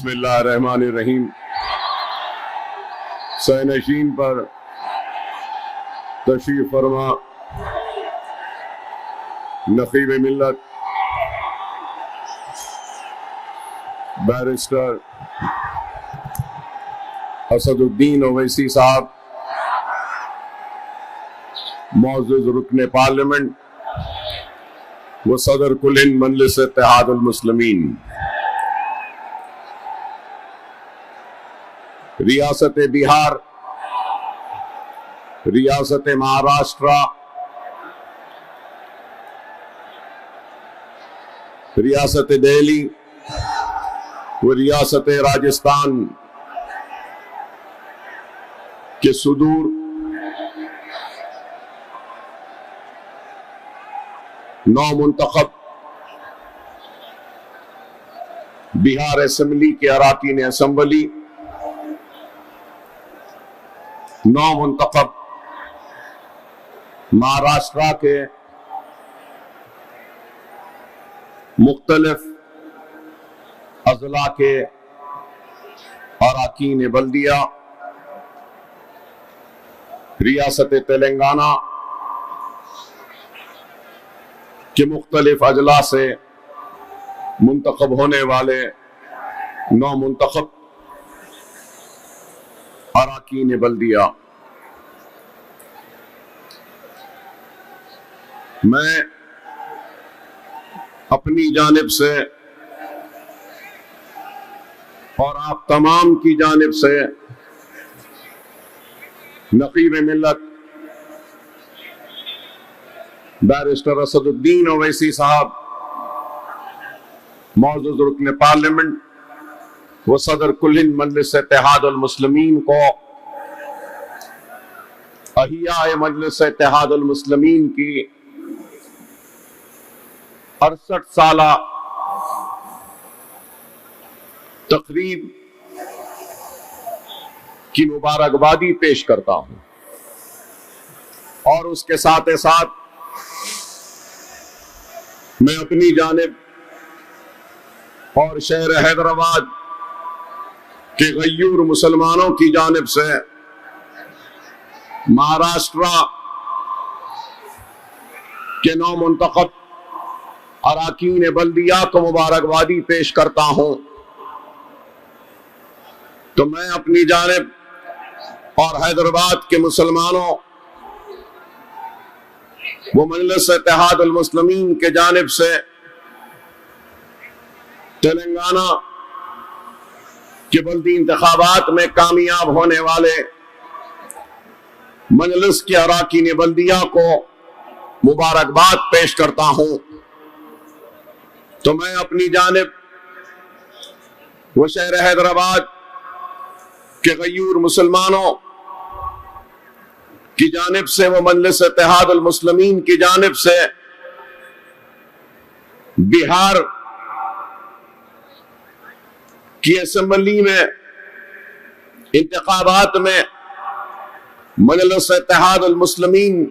बिस्मिल्लाहिर्रहमानिर्रहीम। सैनशीन पर तशरीफ फरमा नकीब मिल्लत बैरिस्टर असदुद्दीन ओवैसी साहब, मौजूद रुकने पार्लियामेंट व सदर कुल हिंद मजलिस इत्तेहादुल मुस्लिमीन, रियासत बिहार, रियासत महाराष्ट्र, रियासत दिल्ली व रियासत राजस्थान के सुदूर नौ मुंतखब बिहार असेंबली के अराकीन असेंबली, नौ मुंतखब महाराष्ट्र के मुख्तलिफ अजला के अराकीन बल्दिया, रियासत तेलंगाना के मुख्तलिफ अजला से मुंतखब होने वाले नौ मुंतखब अराकीन बल्दिया, मैं अपनी जानिब से और आप तमाम की जानिब से नकीब मिल्लत बैरिस्टर असदुद्दीन ओवैसी साहब, मौजूद रुकने पार्लियामेंट वो सदर कुल हिंद मजलिस इत्तेहादुल मुस्लिमीन को अहिया मजलिस इत्तेहादुल मुस्लिमीन की 68 साला तकरीब की मुबारकबादी पेश करता हूं और उसके साथ साथ मैं अपनी जानिब और शहर हैदराबाद के गय्यूर मुसलमानों की जानिब से महाराष्ट्र के नौ मुंतखब अराकीन बल्दिया को मुबारकबादी पेश करता हूं। तो मैं अपनी जानिब और हैदराबाद के मुसलमानों वो मजलिस इत्तेहादुल मुस्लिमीन के जानिब से तेलंगाना के बल्दी इंतखाबात में कामयाब होने वाले मजलिस के अराकीन बल्दिया को मुबारकबाद पेश करता हूं। तो मैं अपनी जानिब वो शहर हैदराबाद के गय्यूर मुसलमानों की जानिब से, वो मजलिस इत्तेहादुल मुस्लिमीन की जानिब से बिहार की असेंबली में इंतखाबात में मजलिस इत्तेहादुल मुस्लिमीन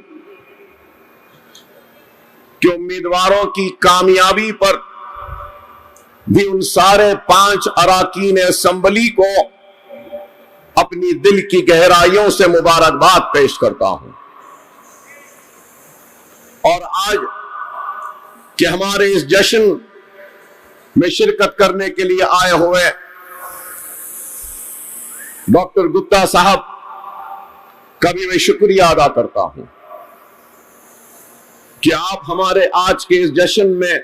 के उम्मीदवारों की कामयाबी पर भी उन सारे 5 अराकीन असेंबली को अपनी दिल की गहराइयों से मुबारकबाद पेश करता हूं। और आज के हमारे इस जश्न में शिरकत करने के लिए आए हुए डॉक्टर गुप्ता साहब का भी मैं शुक्रिया अदा करता हूं कि आप हमारे आज के इस जश्न में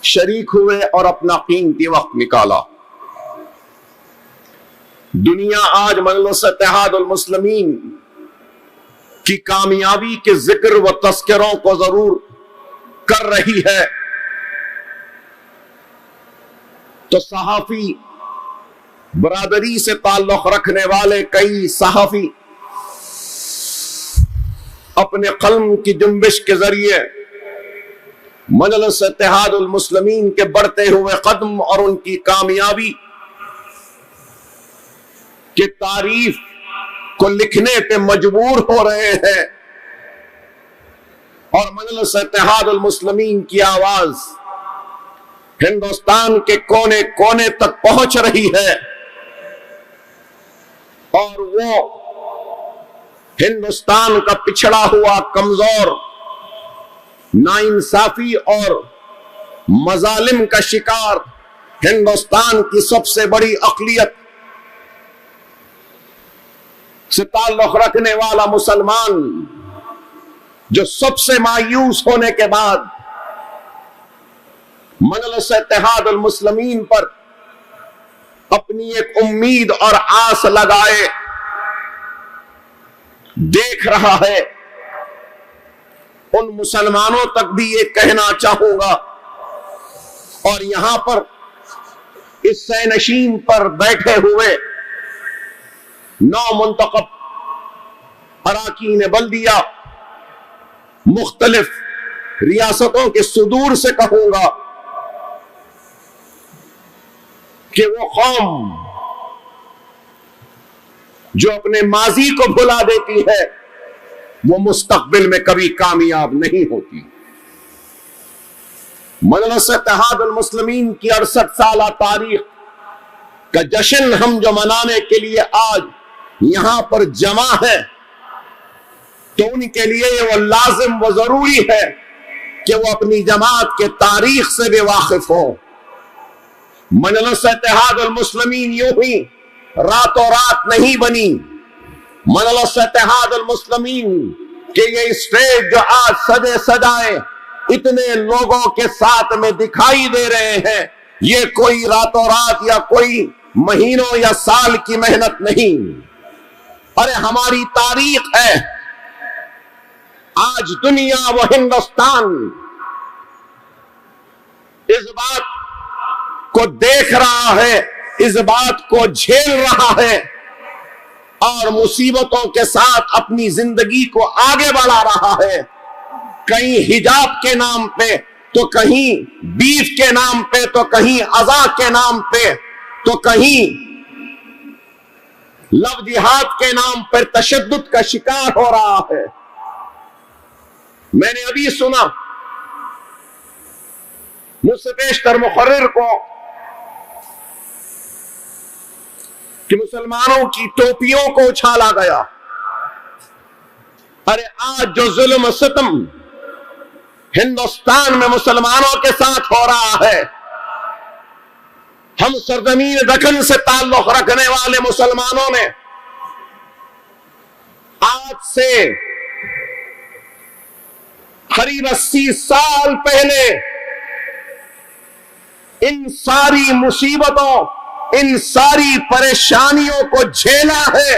शरीक हुए और अपना कीमती वक्त निकाला। दुनिया आज मजलिस इत्तेहादुल मुस्लिमीन की कामयाबी के जिक्र व तस्करों को जरूर कर रही है, तो सहाफी बरादरी से ताल्लुक रखने वाले कई सहाफी अपने कलम की जुम्बिश के जरिए मजलिस इत्तेहादुल मुस्लिमीन के बढ़ते हुए कदम और उनकी कामयाबी की तारीफ को लिखने पे मजबूर हो रहे हैं और मजलिस इत्तेहादुल मुस्लिमीन की आवाज हिंदुस्तान के कोने कोने तक पहुंच रही है और वो हिंदुस्तान का पिछड़ा हुआ, कमजोर, नाइंसाफी और मजालिम का शिकार हिंदुस्तान की सबसे बड़ी अक़लियत से ताल्लुक़ रखने वाला मुसलमान, जो सबसे मायूस होने के बाद मजलिस इत्तेहादुल मुस्लिमीन पर अपनी एक उम्मीद और आस लगाए देख रहा है, उन मुसलमानों तक भी ये कहना चाहूंगा और यहां पर इस सैनशीन पर बैठे हुए 9 मुंतखब अराकीन बल्दिया मुख्तलिफ रियासतों के सुदूर से कहूंगा कि वो कौम जो अपने माजी को भुला देती है वो मुस्तकबिल में कभी कामयाब नहीं होती। मजलिस इत्तेहादुल मुस्लिमीन की 68 साला तारीख का जश्न हम जो मनाने के लिए आज यहां पर जमा है, तो उनके लिए वो लाजिम व जरूरी है कि वो अपनी जमात के तारीख से भी वाकिफ हो। मजलिस इत्तेहादुल मुस्लिमीन यूं ही रातों रात नहीं बनी। मजलिस इत्तेहादुल मुस्लिमीन के ये स्टेज जो आज सजे सजाए इतने लोगों के साथ में दिखाई दे रहे हैं, ये कोई रातों रात या कोई महीनों या साल की मेहनत नहीं। अरे हमारी तारीख है। आज दुनिया व हिंदुस्तान इस बात को देख रहा है, इस बात को झेल रहा है और मुसीबतों के साथ अपनी जिंदगी को आगे बढ़ा रहा है। कहीं हिजाब के नाम पे, तो कहीं बीफ के नाम पे, तो कहीं अज़ा के नाम पे, तो कहीं लव जिहाद के नाम पर तशद्दुद का शिकार हो रहा है। मैंने अभी सुना मुझसे पेशतर मुखर्रिर को कि मुसलमानों की टोपियों को उछाला गया। अरे आज जो जुल्म सितम हिंदुस्तान में मुसलमानों के साथ हो रहा है, हम सरजमीन दखन से ताल्लुक रखने वाले मुसलमानों ने आज से करीब 80 साल पहले इन सारी मुसीबतों, इन सारी परेशानियों को झेला है।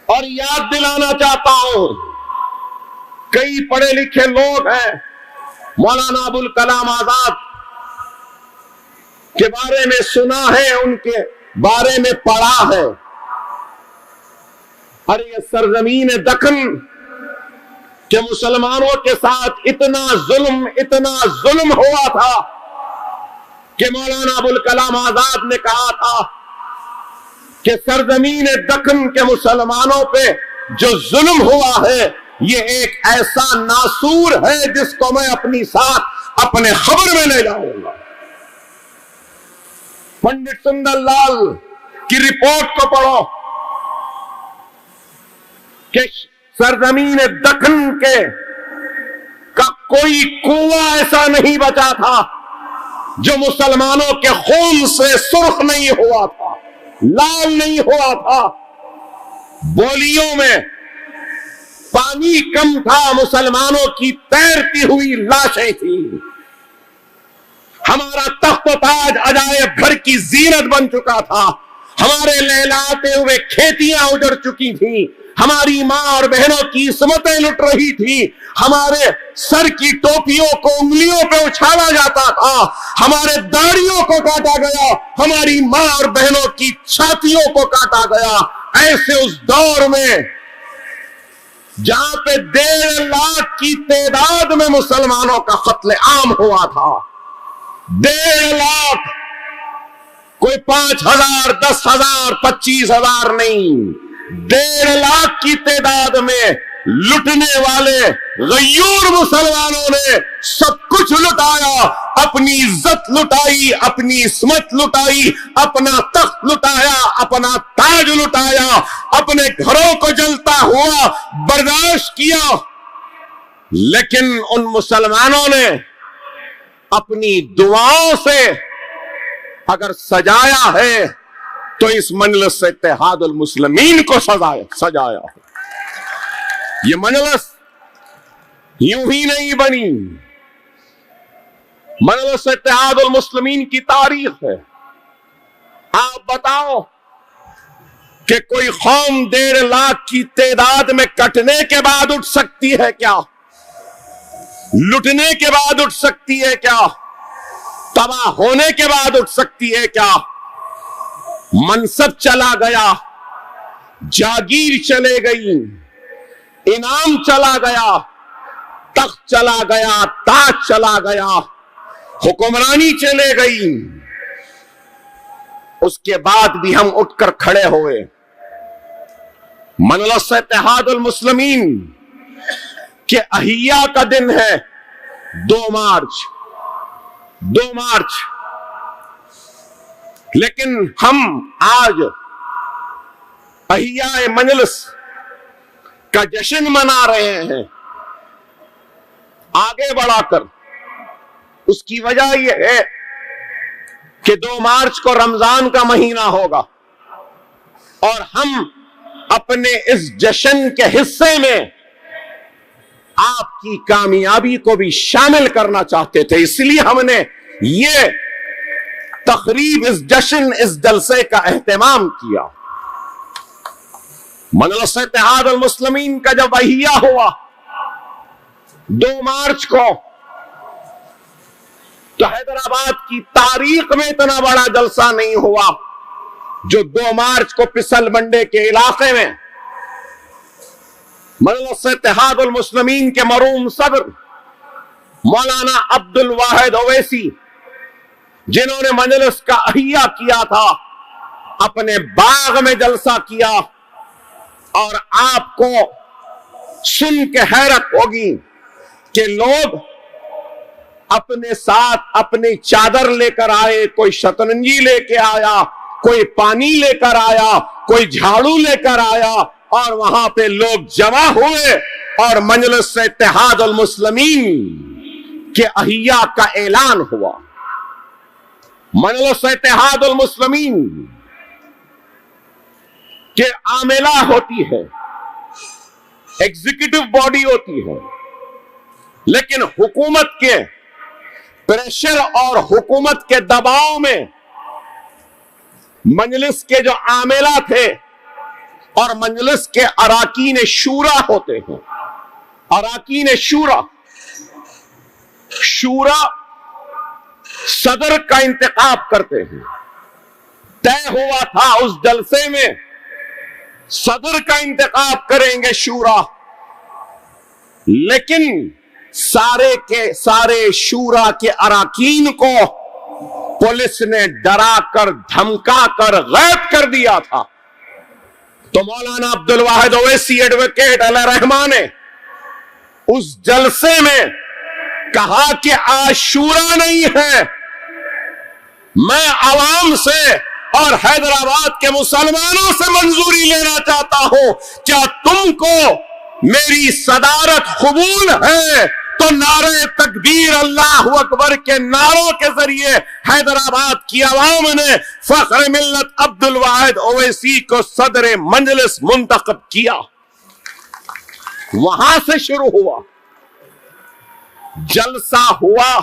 और याद दिलाना चाहता हूं, कई पढ़े लिखे लोग हैं, मौलाना अबुल कलाम आजाद के बारे में सुना है, उनके बारे में पढ़ा है। अरे ये सरजमीन दक्कन के मुसलमानों के साथ इतना जुल्म हुआ था कि मौलाना अबुल कलाम आजाद ने कहा था कि सरजमीन दक्कन के मुसलमानों पे जो जुल्म हुआ है, ये एक ऐसा नासूर है जिसको मैं अपनी साथ अपने खबर में ले जाऊंगा। पंडित सुंदरलाल की रिपोर्ट को पढ़ो कि सरजमीन दक्कन के का कोई कुआं ऐसा नहीं बचा था जो मुसलमानों के खून से सुर्ख नहीं हुआ था, लाल नहीं हुआ था। बोलियों में पानी कम था, मुसलमानों की तैरती हुई लाशें थी। हमारा तख्त ताज अजायब घर की जीनत बन चुका था। हमारे लहलाते हुए खेतियां उजड़ चुकी थी। हमारी मां और बहनों की इस्मतें लुट रही थी। हमारे सर की टोपियों को उंगलियों पे उछाला जाता था। हमारे दाढ़ियों को काटा गया। हमारी मां और बहनों की छातियों को काटा गया। ऐसे उस दौर में जहां पे 1.5 लाख की तादाद में मुसलमानों का कत्ले आम हुआ था। 1.5 लाख, कोई 5,000, 10,000, 25,000 नहीं, 1.5 लाख की तादाद में लुटने वाले गयूर मुसलमानों ने सब कुछ लुटाया, अपनी इज्जत लुटाई, अपनी इस्मत लुटाई, अपना तख्त लुटाया, अपना ताज लुटाया, अपने घरों को जलता हुआ बर्दाश्त किया। लेकिन उन मुसलमानों ने अपनी दुआओं से अगर सजाया है तो इस मजलिस इत्तेहादुल मुस्लिमीन को सजाया। ये मजलिस यूं ही नहीं बनी, मजलिस इत्तेहादुल मुस्लिमीन की तारीख है। आप बताओ कि कोई कौम 1.5 लाख की तादाद में कटने के बाद उठ सकती है क्या? लुटने के बाद उठ सकती है क्या? तबाह होने के बाद उठ सकती है क्या? मनसब चला गया, जागीर चले गई, इनाम चला गया, तख्त चला गया, ताज चला गया, हुक्मरानी चले गई। उसके बाद भी हम उठकर खड़े हुए। मजलिस इत्तेहादुल मुस्लिमीन के अहिया का दिन है 2 मार्च। लेकिन हम आज अहिया मजलिस का जश्न मना रहे हैं आगे बढ़ाकर। उसकी वजह यह है कि 2 मार्च को रमजान का महीना होगा और हम अपने इस जश्न के हिस्से में आपकी कामयाबी को भी शामिल करना चाहते थे। इसलिए हमने ये तकरीब, इस जश्न, इस जलसे का एहतमाम किया। मजलिस इत्तेहादुल मुस्लिमीन का जब अहिया हुआ 2 मार्च को, तो हैदराबाद की तारीख में इतना बड़ा जलसा नहीं हुआ जो 2 मार्च को पिसल मंडे के इलाके में मजलिस इत्तेहादुल मुस्लिमीन के मरूम सदर मौलाना अब्दुल वाहिद ओवैसी, जिन्होंने मजलिस का अहिया किया था, अपने बाग में जलसा किया। और आपको सुन के हैरत होगी कि लोग अपने साथ अपनी चादर लेकर आए, कोई शतरंजी लेके आया, कोई पानी लेकर आया, कोई झाड़ू लेकर आया, और वहां पे लोग जमा हुए और मजलिस इत्तेहादुल मुस्लिमीन के अहिया का ऐलान हुआ। मजलिस इत्तेहादुल मुस्लिमीन के आमिला होती है, एग्जीक्यूटिव बॉडी होती है, लेकिन हुकूमत के प्रेशर और हुकूमत के दबाव में मजलिस के जो आमिला थे और मजलिस के अराकीन शूरा होते हैं, अराकीन शूरा सदर का इंतखाब करते हैं। तय हुआ था उस जलसे में सदर का इंतखाब करेंगे शूरा, लेकिन सारे के सारे शूरा के अराकीन को पुलिस ने डरा कर धमका कर गैब कर दिया था। तो मौलाना अब्दुल वाहिद ओवैसी एडवोकेट अलैहिर्रहमा ने उस जलसे में कहा कि आज शूरा नहीं है, मैं आवाम से और हैदराबाद के मुसलमानों से मंजूरी लेना चाहता हूं, क्या तुमको मेरी सदारत कबूल है? तो नारे तकबीर अल्लाहु अकबर के नारों के जरिए हैदराबाद की आवाम ने फख्र मिल्लत अब्दुल वाहिद ओवैसी को सदर मजलिस मुंतखब किया। वहां से शुरू हुआ, जलसा हुआ,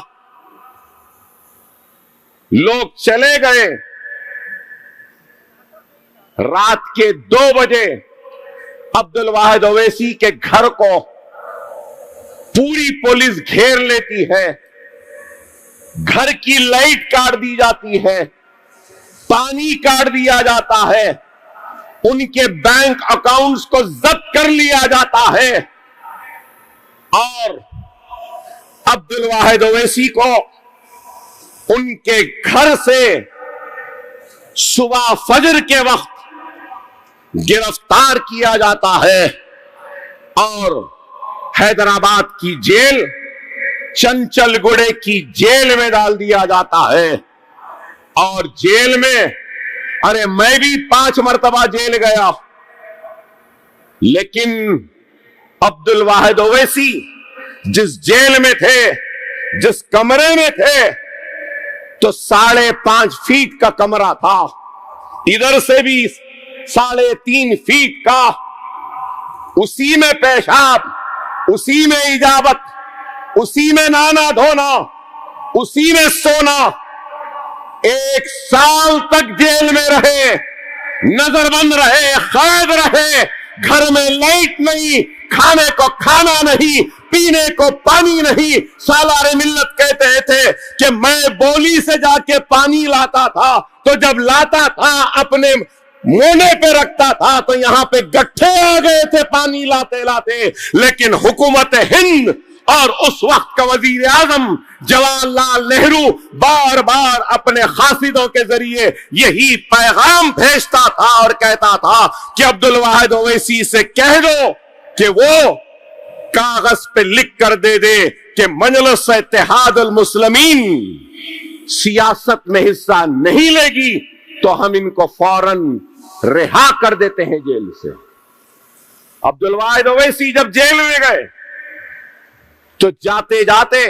लोग चले गए। रात के 2 बजे अब्दुल वाहिद ओवैसी के घर को पूरी पुलिस घेर लेती है, घर की लाइट काट दी जाती है, पानी काट दिया जाता है, उनके बैंक अकाउंट्स को जब्त कर लिया जाता है और अब्दुल वाहिद ओवैसी को उनके घर से सुबह फजर के वक्त गिरफ्तार किया जाता है और हैदराबाद की जेल चंचलगुड़े की जेल में डाल दिया जाता है। और जेल में, अरे मैं भी 5 मरतबा जेल गया, लेकिन अब्दुल वाहिद ओवैसी जिस जेल में थे, जिस कमरे में थे, तो 5.5 फीट का कमरा था, इधर से भी 3.5 फीट का, उसी में पेशाब, उसी में इजाबत, उसी में नहाना धोना, उसी में सोना। 1 साल तक जेल में रहे, नजरबंद रहे, कैद रहे, घर में लाइट नहीं, खाने को खाना नहीं, पीने को पानी नहीं। सालारे मिल्लत कहते थे कि मैं बोली से जाके पानी लाता था, तो जब लाता था अपने मोने पे रखता था तो यहां पे गट्ठे आ गए थे पानी लाते लाते। लेकिन हुकूमत हिंद और उस वक्त का वजीर आजम जवाहरलाल नेहरू बार बार अपने खासिदों के जरिए यही पैगाम भेजता था और कहता था कि अब्दुल वाहिद ओवैसी से कह दो कि वो कागज पे लिख कर दे कि मजलिस इत्तेहादुल मुस्लिमीन सियासत में हिस्सा नहीं लेगी, तो हम इनको फौरन रिहा कर देते हैं जेल से। अब्दुल वाहिद ओवैसी जब जेल में गए तो जाते जाते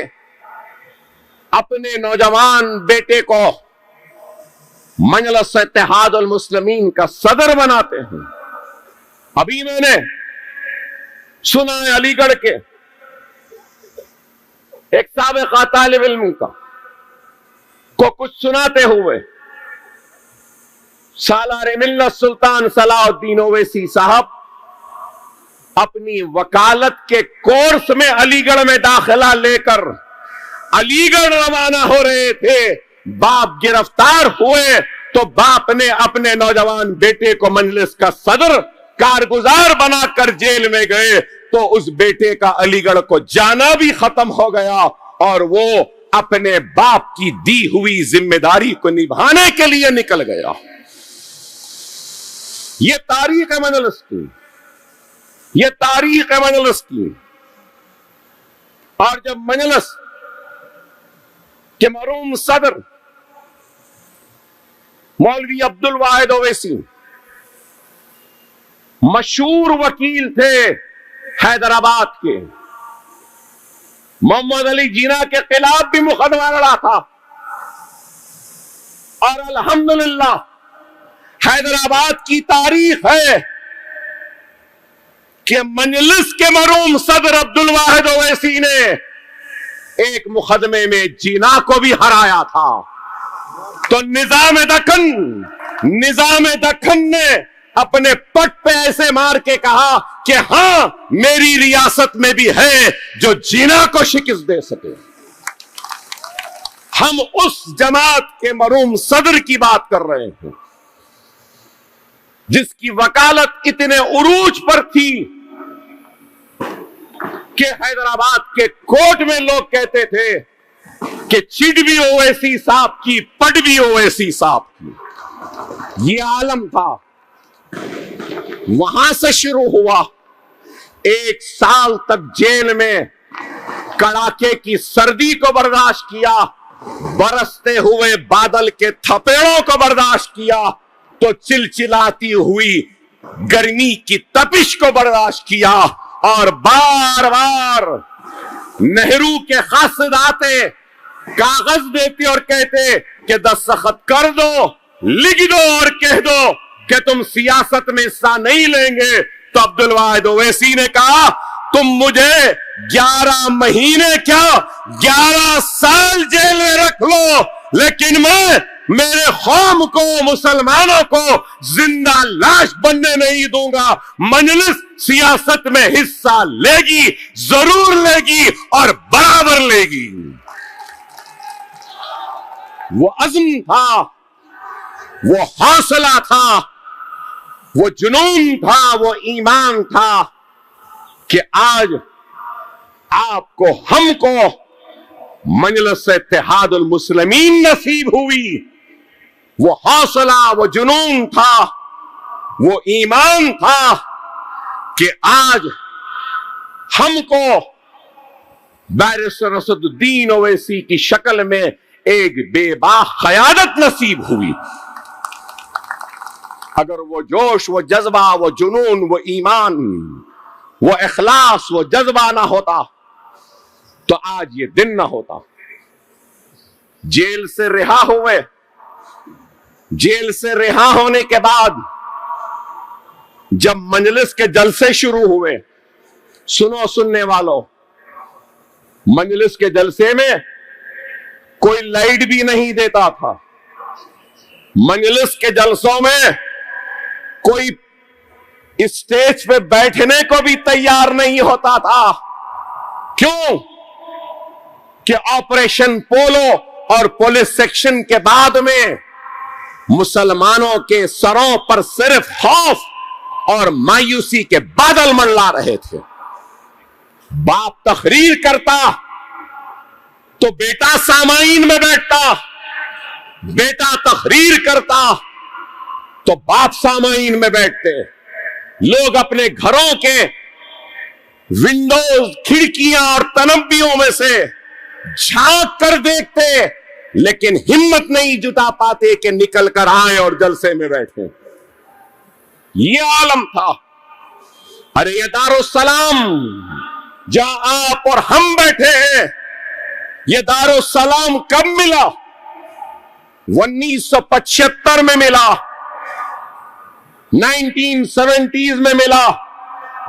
अपने नौजवान बेटे को मजलिस इत्तेहादुल मुस्लिमीन का सदर बनाते हैं। अभी मैंने सुना है अलीगढ़ के एक साबिक़ा तालिब इल्म को कुछ सुनाते हुए सालारे मिल्लत सुल्तान सलाउद्दीन ओवैसी साहब अपनी वकालत के कोर्स में अलीगढ़ में दाखिला लेकर अलीगढ़ रवाना हो रहे थे। बाप गिरफ्तार हुए तो बाप ने अपने नौजवान बेटे को मजलिस का सदर कारगुजार बनाकर जेल में गए, तो उस बेटे का अलीगढ़ को जाना भी खत्म हो गया और वो अपने बाप की दी हुई जिम्मेदारी को निभाने के लिए निकल गया। ये तारीख है मजलिस की, ये तारीख है मजलिस की। और जब मजलिस के मरूम सदर मौलवी अब्दुल वाहिद ओवैसी मशहूर वकील थे हैदराबाद के, मोहम्मद अली जिन्ना के खिलाफ भी मुकदमा लड़ा था और अल्हम्दुलिल्लाह हैदराबाद की तारीख है कि मजलिस के मरूम सदर अब्दुल वाहिद ओवैसी ने एक मुकदमे में जिन्ना को भी हराया था। तो निजाम दक्कन ने अपने पट पे ऐसे मार के कहा कि हां, मेरी रियासत में भी है जो जिन्ना को शिकस्त दे सके। हम उस जमात के मरूम सदर की बात कर रहे हैं जिसकी वकालत इतने उरूज पर थी कि हैदराबाद के कोर्ट में लोग कहते थे कि चिट भी ओवैसी साहब की, पट भी ओवैसी साहब की। ये आलम था। वहां से शुरू हुआ। 1 साल तक जेल में कड़ाके की सर्दी को बर्दाश्त किया, बरसते हुए बादल के थपेड़ों को बर्दाश्त किया, तो चिलचिलाती हुई गर्मी की तपिश को बर्दाश्त किया। और बार बार नेहरू के खासिद आते, कागज देते और कहते कि दस्तखत कर दो, लिख दो और कह दो कि तुम सियासत में हिस्सा नहीं लेंगे। तो अब्दुल वाहिद ओवैसी ने कहा, तुम मुझे 11 महीने क्या 11 साल जेल में रख लो, लेकिन मैं मेरे कौम को, मुसलमानों को जिंदा लाश बनने नहीं दूंगा। मजलिस सियासत में हिस्सा लेगी, जरूर लेगी और बराबर लेगी। वो अज़्म था, वो हौसला था, वो जुनून था, वो ईमान था कि आज आपको, हमको मजलिस इत्तेहादुल मुस्लिमीन नसीब हुई। वो हौसला, वो जुनून था, वो ईमान था कि आज हमको बैरिस्टर असदुद्दीन ओवैसी की शक्ल में एक बेबाक क़यादत नसीब हुई। अगर वो जोश, वो जज्बा, वो जुनून, वो ईमान, वो इखलास, वो जज्बा ना होता तो आज ये दिन ना होता। जेल से रिहा हुए, जेल से रिहा होने के बाद जब मजलिस के जलसे शुरू हुए, सुनो सुनने वालों, मजलिस के जलसे में कोई लाइट भी नहीं देता था। मजलिस के जलसों में कोई स्टेज पे बैठने को भी तैयार नहीं होता था। क्यों? कि ऑपरेशन पोलो और पुलिस सेक्शन के बाद में मुसलमानों के सरों पर सिर्फ खौफ और मायूसी के बादल मंडला रहे थे। बाप तकरीर करता तो बेटा सामाईन में बैठता, बेटा तकरीर करता तो बाप सामाईन में बैठते। लोग अपने घरों के विंडोज, खिड़कियां और तनब्बियों में से झांक कर देखते, लेकिन हिम्मत नहीं जुटा पाते कि निकल कर आए और जलसे में बैठे। ये आलम था। अरे ये दारुस्सलाम जहां आप और हम बैठे हैं, ये दारुस्सलाम कब मिला? 1975 में मिला, 1970s में मिला।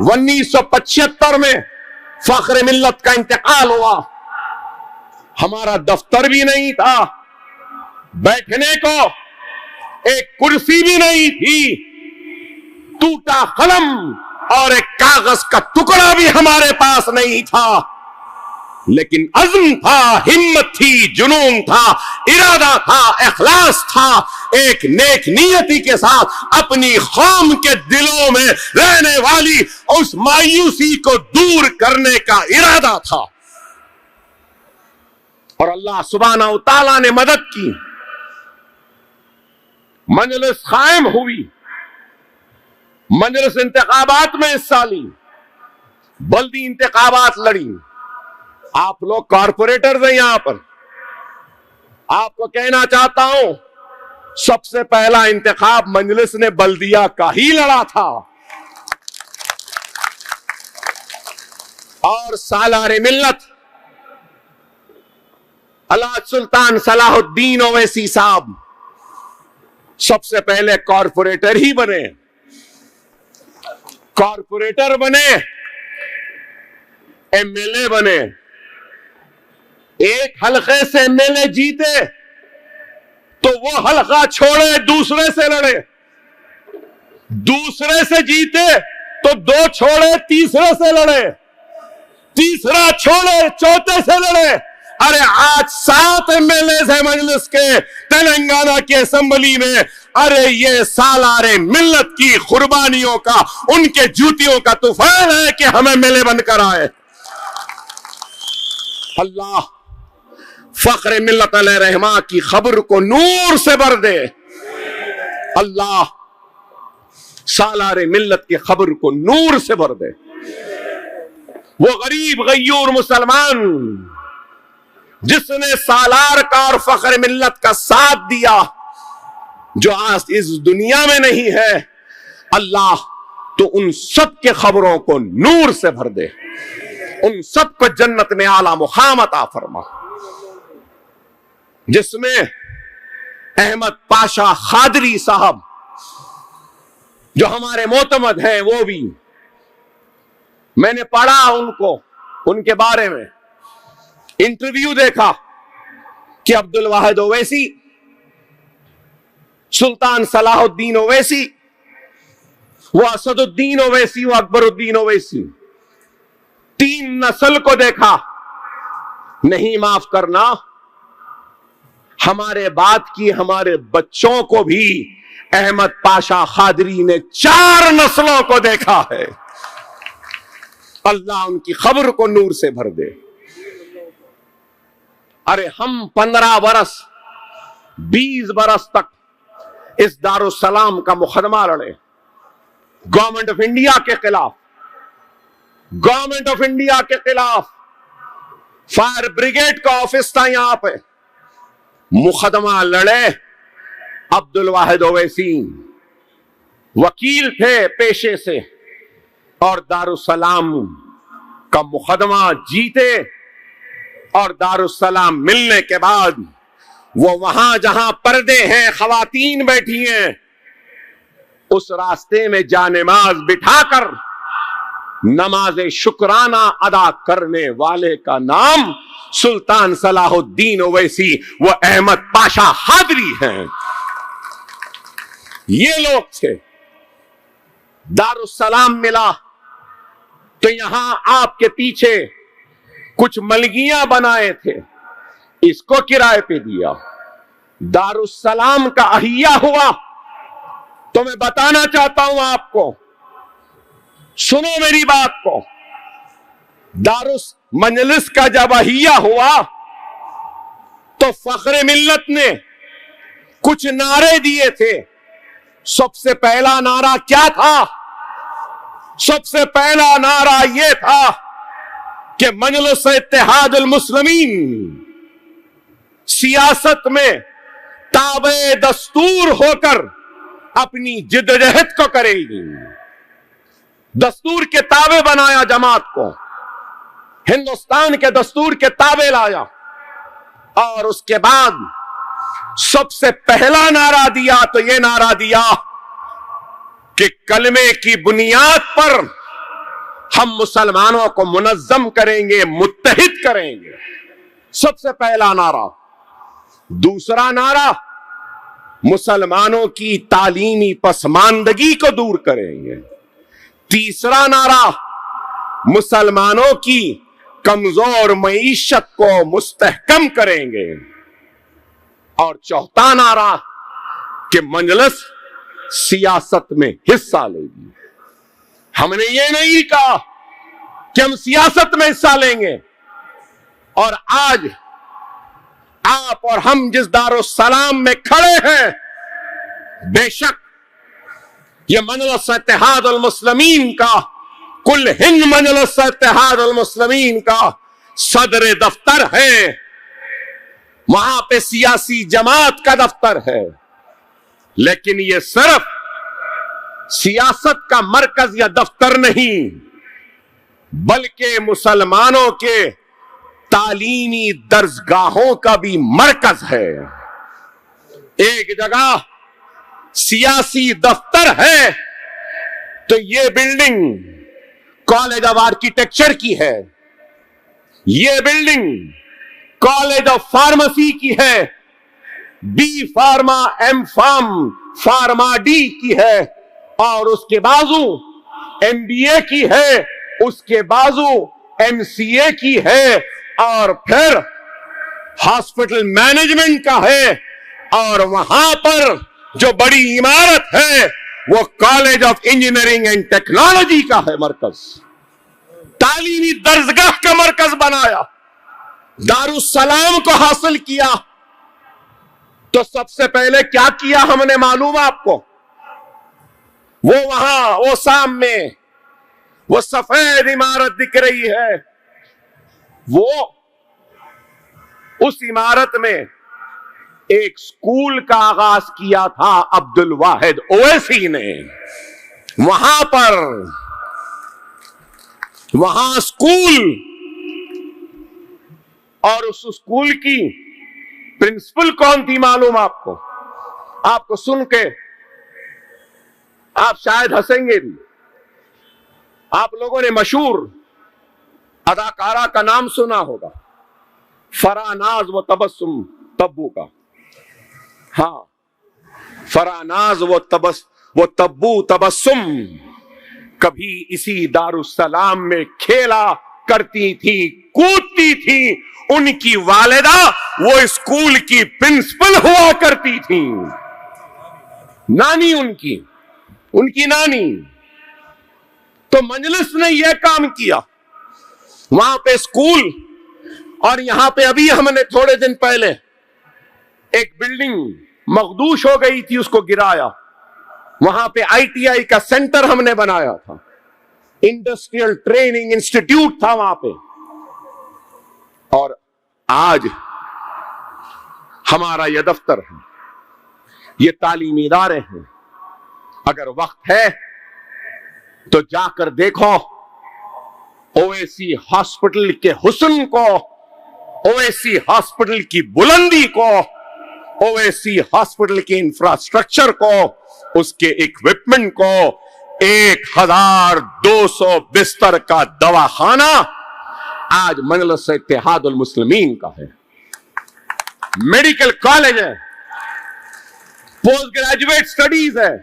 1975 में फख्र मिल्लत का इंतकाल हुआ। हमारा दफ्तर भी नहीं था, बैठने को एक कुर्सी भी नहीं थी, टूटा कलम और एक कागज का टुकड़ा भी हमारे पास नहीं था, लेकिन अज़्म था, हिम्मत थी, जुनून था, इरादा था, इखलास था। एक नेक नियति के साथ अपनी कौम के दिलों में रहने वाली उस मायूसी को दूर करने का इरादा था। और अल्लाह सुब्हानहू तआला ने मदद की। मजलिस कायम हुई, मजलिस इंतखाबात में हिस्सा ली, बल्दी इंतखाबात लड़ी। आप लोग कॉरपोरेटर्स हैं यहां पर। आपको कहना चाहता हूं, सबसे पहला इंतखाब मजलिस ने बल्दिया का ही लड़ा था। और सालारे मिल्लत अल्लाह सुल्तान सलाहुद्दीन ओवैसी साहब सबसे पहले कॉरपोरेटर ही बने। कॉरपोरेटर बने, एमएलए बने। एक हलके से एमएलए जीते तो वो हलका छोड़े दूसरे से लड़े, दूसरे से जीते तो दो छोड़े तीसरे से लड़े, तीसरा छोड़े चौथे से लड़े। अरे आज 7 एमएलए है मजलिस के तेलंगाना की असेंबली में। अरे ये सालारे मिल्लत की कुर्बानियों का, उनके जूतियों का तूफान है कि हमें एमएलए बनकर आए। अल्लाह फख्र मिल्लत अलैहिर्रहमा की खबर को नूर से भर दे। अल्लाह सालारे मिल्लत की खबर को नूर से भर दे। वो गरीब गय्यूर मुसलमान जिसने सालार का और फख्र मिल्लत का साथ दिया, जो आज इस दुनिया में नहीं है, अल्लाह तो उन सब के खबरों को नूर से भर दे, उन सब को जन्नत में आला मुकाम अता फरमा। जिसमें अहमद पाशा खादरी साहब जो हमारे मोतमद हैं, वो भी मैंने पढ़ा उनको, उनके बारे में इंटरव्यू देखा कि अब्दुल वाहिद ओवैसी, सुल्तान सलाहुद्दीन ओवैसी, वो असदुद्दीन ओवैसी, वो अकबरुद्दीन ओवैसी, 3 नस्ल को देखा। नहीं माफ करना, हमारे बाद की हमारे बच्चों को भी अहमद पाशा खादरी ने 4 नस्लों को देखा है। अल्लाह उनकी खबर को नूर से भर दे। अरे हम 15 बरस 20 बरस तक इस दारुस्सलाम का मुकदमा लड़े, गवर्नमेंट ऑफ इंडिया के खिलाफ। गवर्नमेंट ऑफ इंडिया के खिलाफ फायर ब्रिगेड का ऑफिस था यहां पे, मुकदमा लड़े अब्दुल वाहिद ओवैसी, वकील थे पेशे से, और दारुसलाम का मुकदमा जीते। और दारुसलाम मिलने के बाद वो वहां जहां पर्दे हैं, खवातीन बैठी हैं, उस रास्ते में जानेमाज बिठाकर नमाज शुक्राना अदा करने वाले का नाम सुल्तान सलाहुद्दीन ओवैसी व अहमद पाशा हादरी हैं। ये लोग थे। दारुसलाम मिला तो यहां आपके पीछे कुछ मलगियां बनाए थे, इसको किराए पे दिया। दारुसलाम का अहिया हुआ तो मैं बताना चाहता हूं आपको, सुनो मेरी बात को। दारुस मजलिस का जब अहिया हुआ तो फख्रे मिल्लत ने कुछ नारे दिए थे। सबसे पहला नारा क्या था? सबसे पहला नारा यह था कि मजलिस इत्तेहादुल मुस्लिमीन सियासत में ताबे दस्तूर होकर अपनी जिद्दजहद को करेगी। दस्तूर के ताबे बनाया जमात को, हिंदुस्तान के दस्तूर के ताबे लाया। और उसके बाद सबसे पहला नारा दिया तो यह नारा दिया कि कलमे की बुनियाद पर हम मुसलमानों को मुनज़्ज़म करेंगे, मुत्तहिद करेंगे। सबसे पहला नारा। दूसरा नारा, मुसलमानों की तालीमी पसमानदगी को दूर करेंगे। तीसरा नारा, मुसलमानों की कमजोर मईशत को मुस्तहकम करेंगे। और चौथा नारा कि मजलिस सियासत में हिस्सा लेगी। हमने ये नहीं कहा कि हम सियासत में हिस्सा लेंगे। और आज आप और हम जिस दारुसलाम में खड़े हैं, बेशक ये मजलिस इत्तेहादुल मुस्लिमीन का, कुल हिंद मजलिस इत्तेहादुल मुस्लिमीन का सदर दफ्तर है। वहां पे सियासी जमात का दफ्तर है, लेकिन ये सिर्फ सियासत का मरकज या दफ्तर नहीं, बल्कि मुसलमानों के तालीमी दर्जगाहों का भी मरकज है। एक जगह सियासी दफ्तर है तो ये बिल्डिंग कॉलेज ऑफ आर्किटेक्चर की है, ये बिल्डिंग कॉलेज ऑफ फार्मेसी की है, B pharma, M pharm, pharma D की है, और उसके बाजू एमबीए की है, उसके बाजू एमसीए की है, और फिर हॉस्पिटल मैनेजमेंट का है, और वहां पर जो बड़ी इमारत है वो college of engineering and technology का है मरकज। तालीमी दर्जगाह का मरकज बनाया, दारुसलाम को हासिल किया। तो सबसे पहले क्या किया हमने मालूम आपको? वो वहां, वो सामने वो सफेद इमारत दिख रही है, वो उस इमारत में एक स्कूल का आगाज किया था अब्दुल वाहिद ओवैसी ने। वहां स्कूल, और उस स्कूल की प्रिंसिपल कौन थी मालूम आपको? आपको सुन के आप शायद हंसेंगे भी। आप लोगों ने मशहूर अदाकारा का नाम सुना होगा, फरानाज व तबस्सुम तब्बू का। हाँ, फरानाज वो तब्बू तबस्सुम कभी इसी दारुसलाम में खेला करती थी, कूदती थी। उनकी वालिदा वो स्कूल की प्रिंसिपल हुआ करती थी, नानी उनकी नानी। तो मजलिस ने यह काम किया, वहां पे स्कूल, और यहां पे अभी हमने थोड़े दिन पहले एक बिल्डिंग मखदूश हो गई थी, उसको गिराया। वहां पे आईटीआई का सेंटर हमने बनाया था। इंडस्ट्रियल ट्रेनिंग इंस्टीट्यूट था वहां पे। और आज हमारा यह दफ्तर है, ये तालीमी इदारे हैं। अगर वक्त है तो जाकर देखो ओवैसी हॉस्पिटल के हुस्न को, ओवैसी हॉस्पिटल की बुलंदी को, ओवैसी हॉस्पिटल के इंफ्रास्ट्रक्चर को, उसके इक्विपमेंट को। 1200 बिस्तर का दवाखाना आज मजलिस इत्तेहादुल मुस्लिमीन का है। मेडिकल कॉलेज है, पोस्ट ग्रेजुएट स्टडीज है,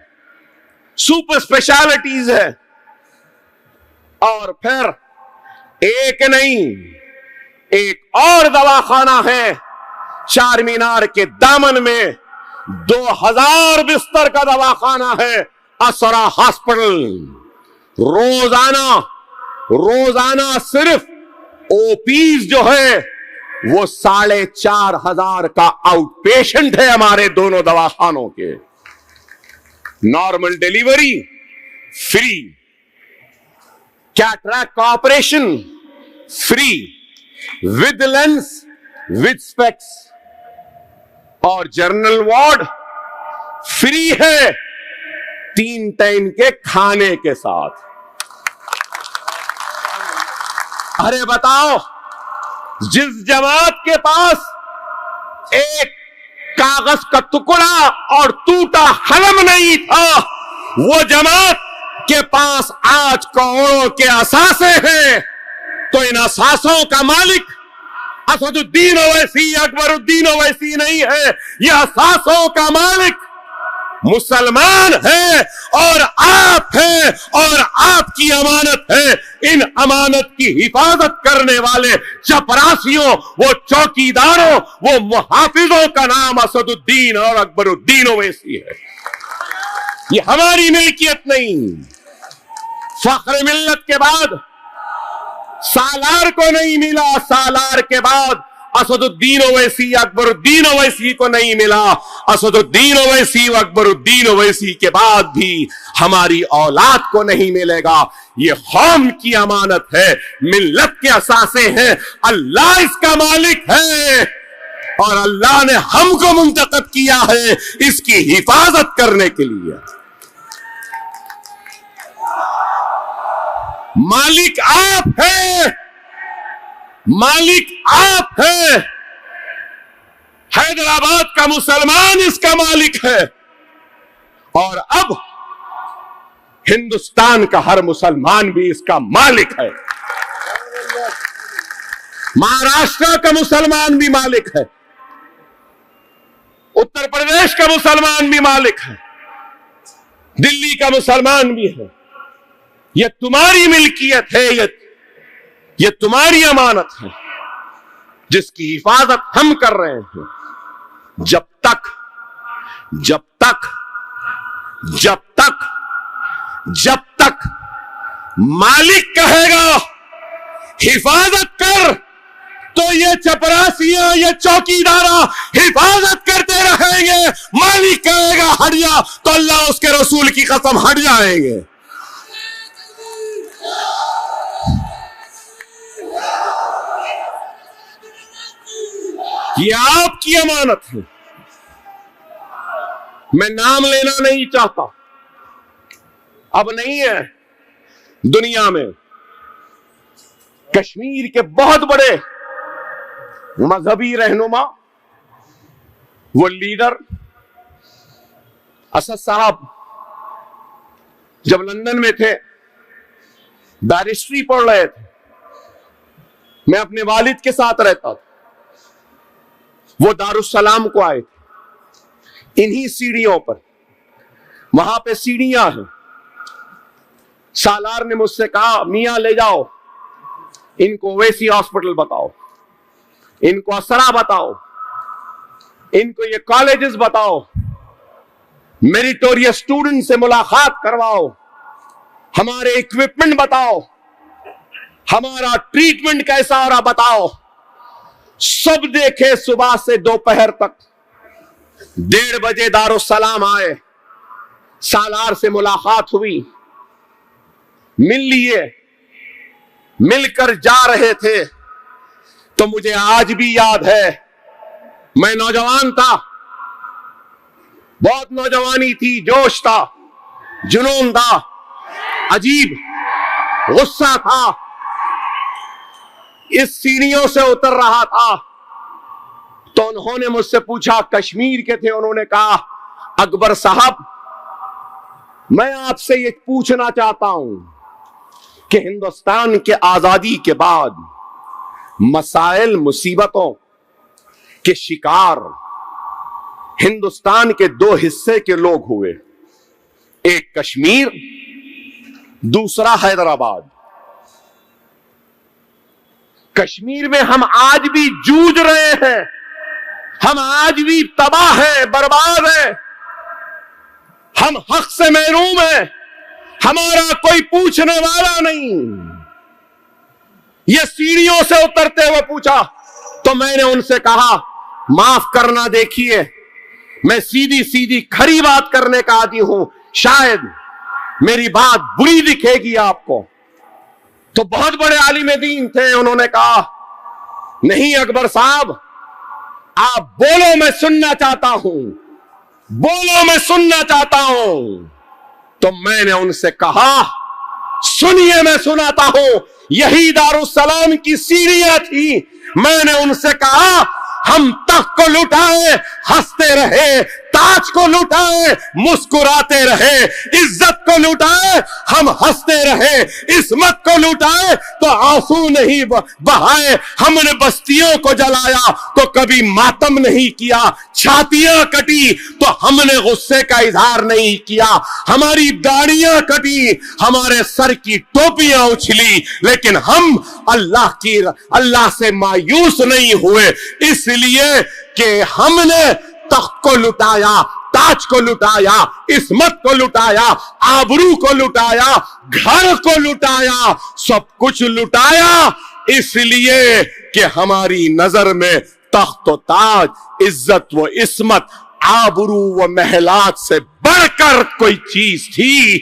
सुपर स्पेशलिटीज है। और फिर एक नहीं, एक और दवाखाना है चार मीनार के दामन में, 2000 बिस्तर का दवाखाना है, असरा हॉस्पिटल। रोजाना सिर्फ ओपीज जो है वो 4500 का आउट पेशेंट है हमारे दोनों दवाखानों के। नॉर्मल डिलीवरी फ्री, कैटरैक्ट का operation free, with lens with specs, और जनरल वार्ड फ्री है 3 टाइम के खाने के साथ। अरे बताओ, जिस जमात के पास एक कागज का टुकड़ा और टूटा कलम नहीं था, वो जमात के पास आज करोड़ों के असासे हैं। तो इन असासों का मालिक असदुद्दीन ओवैसी, अकबरुद्दीन ओवैसी नहीं है। यह असासों का मालिक मुसलमान है और आप हैं, और आपकी अमानत है। इन अमानत की हिफाजत करने वाले चपरासियों, वो चौकीदारों, वो मुहाफिजों का नाम असदुद्दीन और अकबरुद्दीन ओवैसी है। ये हमारी मिल्कियत नहीं। फख्र मिल्लत के बाद सालार को नहीं मिला, सालार के बाद असदुद्दीन ओवैसी, अकबरुद्दीन ओवैसी को नहीं मिला। असदुद्दीन ओवैसी, अकबरुद्दीन ओवैसी के बाद भी हमारी औलाद को नहीं मिलेगा। ये कौम की अमानत है, मिल्लत के असासे हैं। अल्लाह इसका मालिक है और अल्लाह ने हमको मुंतखब किया है इसकी हिफाजत करने के लिए। मालिक आप हैं, मालिक आप हैं। हैदराबाद का मुसलमान इसका मालिक है, और अब हिंदुस्तान का हर मुसलमान भी इसका मालिक है। महाराष्ट्र का मुसलमान भी मालिक है, उत्तर प्रदेश का मुसलमान भी मालिक है, दिल्ली का मुसलमान भी है। यह तुम्हारी मिल्कियत है, यह तुम्हारी अमानत है, जिसकी हिफाजत हम कर रहे हैं। जब तक मालिक कहेगा हिफाजत कर, तो ये चपरासियां, ये चौकीदारा हिफाजत करते रहेंगे। मालिक कहेगा हट जा, तो अल्लाह उसके रसूल की कसम हट जाएंगे। ये आपकी अमानत है। मैं नाम लेना नहीं चाहता, अब नहीं है दुनिया में। कश्मीर के बहुत बड़े मजहबी रहनुमा, वो लीडर असद साहब जब लंदन में थे, बैरिस्ट्री पढ़ रहे थे, मैं अपने वालिद के साथ रहता था। वो दारुस्सलाम को आए थे इन्हीं सीढ़ियों पर, वहां पे सीढ़ियां हैं। सालार ने मुझसे कहा, मियां ले जाओ इनको ओवैसी हॉस्पिटल बताओ, इनको असरा बताओ, इनको ये कॉलेजेस बताओ, मेरिटोरियस स्टूडेंट से मुलाकात करवाओ, हमारे इक्विपमेंट बताओ, हमारा ट्रीटमेंट कैसा हो रहा बताओ। सब देखे सुबह से दोपहर तक। 1:30 बजे दारुस्सलाम आए, सालार से मुलाकात हुई। मिल लिए, मिलकर जा रहे थे। तो मुझे आज भी याद है, मैं नौजवान था, बहुत नौजवानी थी, जोश था, जुनून था, अजीब गुस्सा था। इस सीढ़ियों से उतर रहा था तो उन्होंने मुझसे पूछा, कश्मीर के थे, उन्होंने कहा, अकबर साहब, मैं आपसे ये पूछना चाहता हूं कि हिंदुस्तान के आजादी के बाद मसाइल मुसीबतों के शिकार हिंदुस्तान के दो हिस्से के लोग हुए, एक कश्मीर, दूसरा हैदराबाद। कश्मीर में हम आज भी जूझ रहे हैं, हम आज भी तबाह हैं, बर्बाद हैं, हम हक से महरूम हैं, हमारा कोई पूछने वाला नहीं। ये सीढ़ियों से उतरते हुए पूछा तो मैंने उनसे कहा, माफ करना, देखिए मैं सीधी सीधी खरी बात करने का आदी हूं, शायद मेरी बात बुरी दिखेगी आपको। तो बहुत बड़े आलिम दीन थे, उन्होंने कहा, नहीं अकबर साहब, आप बोलो, मैं सुनना चाहता हूं, बोलो, मैं सुनना चाहता हूं। तो मैंने उनसे कहा, सुनिए, मैं सुनाता हूं, यही दारुस्सलाम की सीढ़ियां थी। मैंने उनसे कहा, हम तख्त को लुटाए, हंसते रहे, ताज को लुटाए, मुस्कुराते रहे, इज्जत को लुटाए, हम हंसते रहे, इस्मत को लुटाए तो आंसू नहीं बहाए। हमने बस्तियों को जलाया तो कभी मातम नहीं किया, छातियां कटी तो हमने गुस्से का इजहार नहीं किया, हमारी दाढ़ियां कटी, हमारे सर की टोपियां उछली, लेकिन हम अल्लाह से मायूस नहीं हुए, इसलिए कि हमने तख्त को लुटाया, ताज को लुटाया, इस्मत को लुटाया, आबरू को लुटाया, घर को लुटाया, सब कुछ लुटाया, इसलिए कि हमारी नजर में तख्त व ताज, इज्जत व इस्मत, आबरू व महलात से बढ़कर कोई चीज थी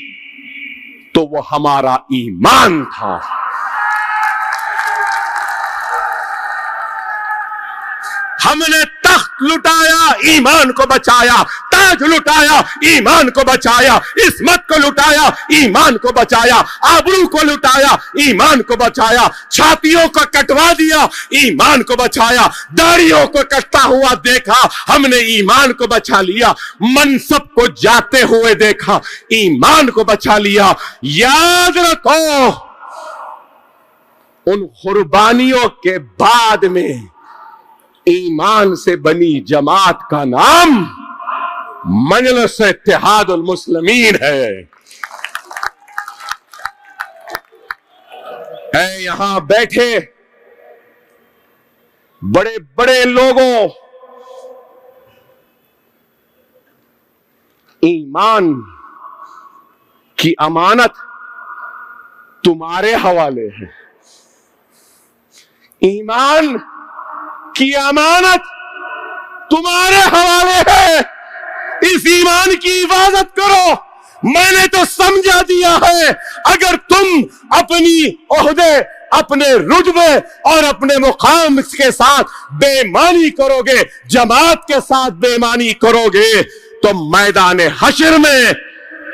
तो वो हमारा ईमान था। हमने तख्त लुटाया, ईमान को बचाया, ताज लुटाया, ईमान को बचाया, इस्मत को लुटाया, ईमान को बचाया, आबरू को लुटाया, ईमान को बचाया, छातियों को कटवा दिया, ईमान को बचाया, दाढ़ियों को कटता हुआ देखा, हमने ईमान को बचा लिया, मनसब को जाते हुए देखा, ईमान को बचा लिया। याद रखो, उन कुर्बानियों के बाद में ईमान से बनी जमात का नाम मजलिस इत्तेहादुल मुस्लिमीन है। यहां बैठे बड़े बड़े लोगों, ईमान की अमानत तुम्हारे हवाले है, ईमान की अमानत तुम्हारे हवाले है, इस ईमान की हिफाजत करो। मैंने तो समझा दिया है, अगर तुम अपनी ओहदे, अपने रुतबे और अपने मुकाम के साथ बेईमानी करोगे, जमात के साथ बेईमानी करोगे, तो मैदान हश्र में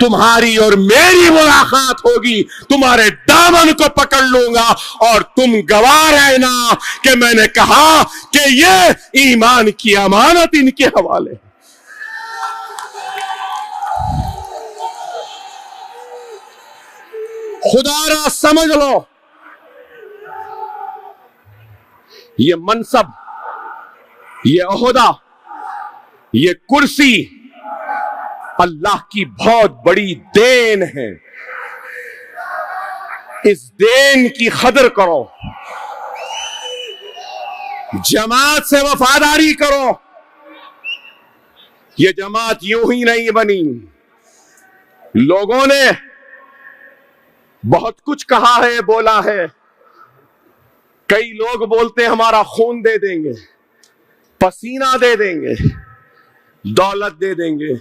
तुम्हारी और मेरी मुलाकात होगी, तुम्हारे दामन को पकड़ लूंगा और तुम गवाह रहना कि मैंने कहा कि ये ईमान की अमानत इनके हवाले है। खुदारा समझ लो, ये मनसब, ये ओहदा, ये कुर्सी अल्लाह की बहुत बड़ी देन है। इस देन की कदर करो, जमात से वफादारी करो। ये जमात यूं ही नहीं बनी, लोगों ने बहुत कुछ कहा है, बोला है। कई लोग बोलते हमारा खून दे देंगे, पसीना दे देंगे, दौलत दे देंगे।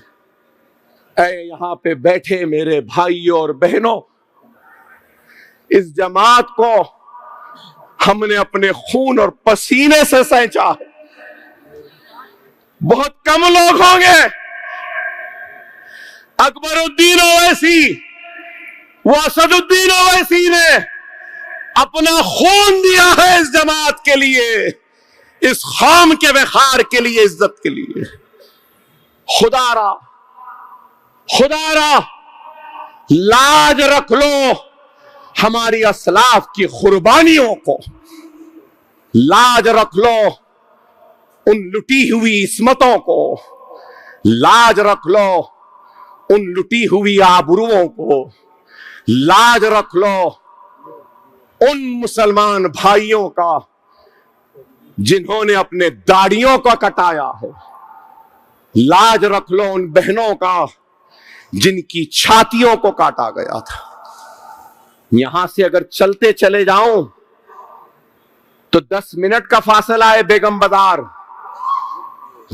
यहां पे बैठे मेरे भाइयों और बहनों, इस जमात को हमने अपने खून और पसीने से सैंचा है। बहुत कम लोग होंगे, अकबरुद्दीन ओवैसी, वो असदुद्दीन ओवैसी ने अपना खून दिया है इस जमात के लिए, इस कौम के वखार के लिए, इज्जत के लिए। खुदारा लाज रख लो हमारी असलाफ की कुर्बानियों को, लाज रख लो उन लुटी हुई इस्मतों को, लाज रख लो उन लुटी हुई आबरुओं को, लाज रख लो उन मुसलमान भाइयों का जिन्होंने अपने दाढ़ियों को कटाया है, लाज रख लो उन बहनों का जिनकी छातियों को काटा गया था। यहां से अगर चलते चले जाऊं तो 10 मिनट का फासला है बेगम बाजार।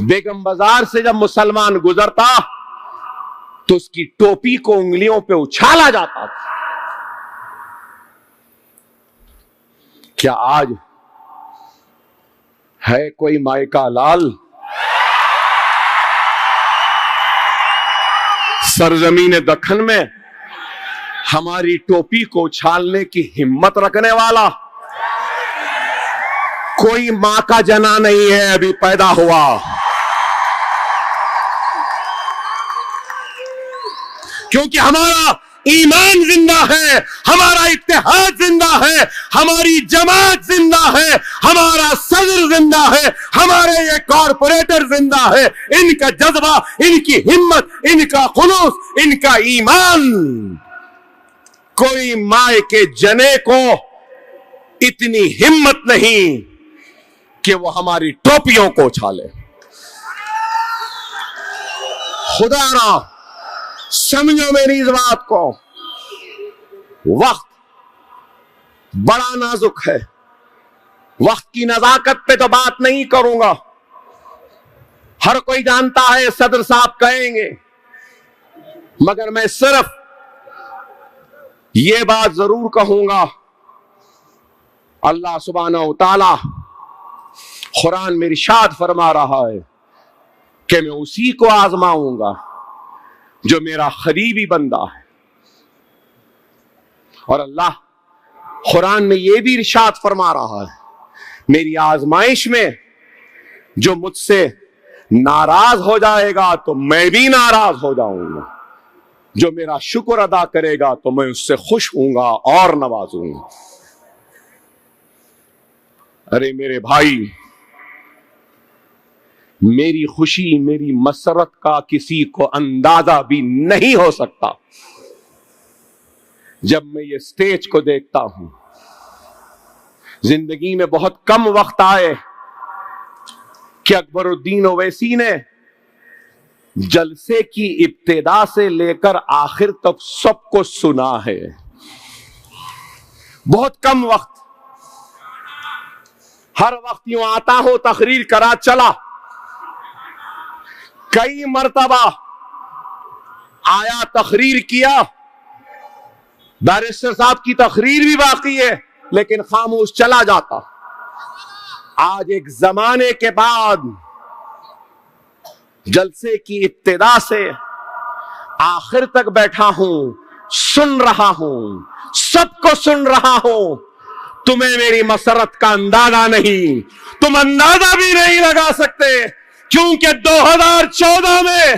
बेगम बाजार से जब मुसलमान गुजरता तो उसकी टोपी को उंगलियों पे उछाला जाता था। क्या आज है कोई मायका लाल सरजमीन दखन में हमारी टोपी को उछालने की हिम्मत रखने वाला? कोई मां का जना नहीं है अभी पैदा हुआ। क्योंकि हमारा ईमान जिंदा है, हमारा इत्तेहाद जिंदा है, हमारी जमात जिंदा है, हमारा सदर जिंदा है, हमारे ये कॉरपोरेटर जिंदा है। इनका जज्बा, इनकी हिम्मत, इनका खुलूस, इनका ईमान, कोई माए के जने को इतनी हिम्मत नहीं कि वो हमारी टोपियों को उछाले। खुदारा समझो मेरी इस बात को, वक्त बड़ा नाजुक है। वक्त की नजाकत पे तो बात नहीं करूंगा, हर कोई जानता है सदर साहब कहेंगे, मगर मैं सिर्फ ये बात जरूर कहूंगा, अल्लाह सुब्हानहू तआला कुरान में इरशाद फरमा रहा है कि मैं उसी को आजमाऊंगा जो मेरा करीबी बंदा है। और अल्लाह कुरान में यह भी इरशाद फरमा रहा है, मेरी आजमाइश में जो मुझसे नाराज हो जाएगा तो मैं भी नाराज हो जाऊंगा, जो मेरा शुक्र अदा करेगा तो मैं उससे खुश हूंगा और नवाजूंगा। अरे मेरे भाई, मेरी खुशी, मेरी मसरत का किसी को अंदाजा भी नहीं हो सकता। जब मैं ये स्टेज को देखता हूं, जिंदगी में बहुत कम वक्त आए कि अकबरुद्दीन ओवैसी ने जलसे की इब्तिदा से लेकर आखिर तक सबको सुना है। बहुत कम वक्त, हर वक्त यूं आता हूं, तकरीर करा चला, कई मर्तबा आया, तकरीर किया, बैरिस्टर साहब की तकरीर भी बाकी है, लेकिन खामोश चला जाता। आज एक जमाने के बाद जलसे की इब्तिदा से आखिर तक बैठा हूं, सुन रहा हूं, सबको सुन रहा हूं। तुम्हें मेरी मसरत का अंदाजा नहीं, तुम अंदाजा भी नहीं लगा सकते, क्योंकि 2014 में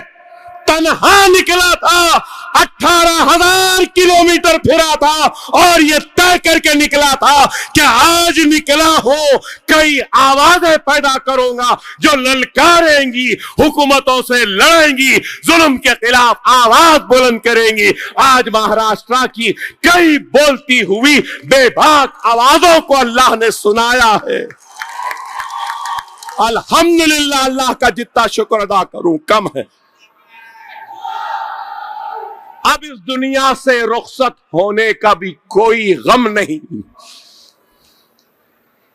तन्हा निकला था, 18,000 किलोमीटर फिरा था और यह तय करके निकला था कि आज निकला हूं, कई आवाजें पैदा करूंगा जो ललकारेंगी, हुकूमतों से लड़ेंगी, जुल्म के खिलाफ आवाज बुलंद करेंगी। आज महाराष्ट्र की कई बोलती हुई बेबाक आवाजों को अल्लाह ने सुनाया है। अल्हम्दुलिल्लाह, अल्लाह का जितना शुक्र अदा करूं कम है। अब इस दुनिया से रुखसत होने का भी कोई गम नहीं।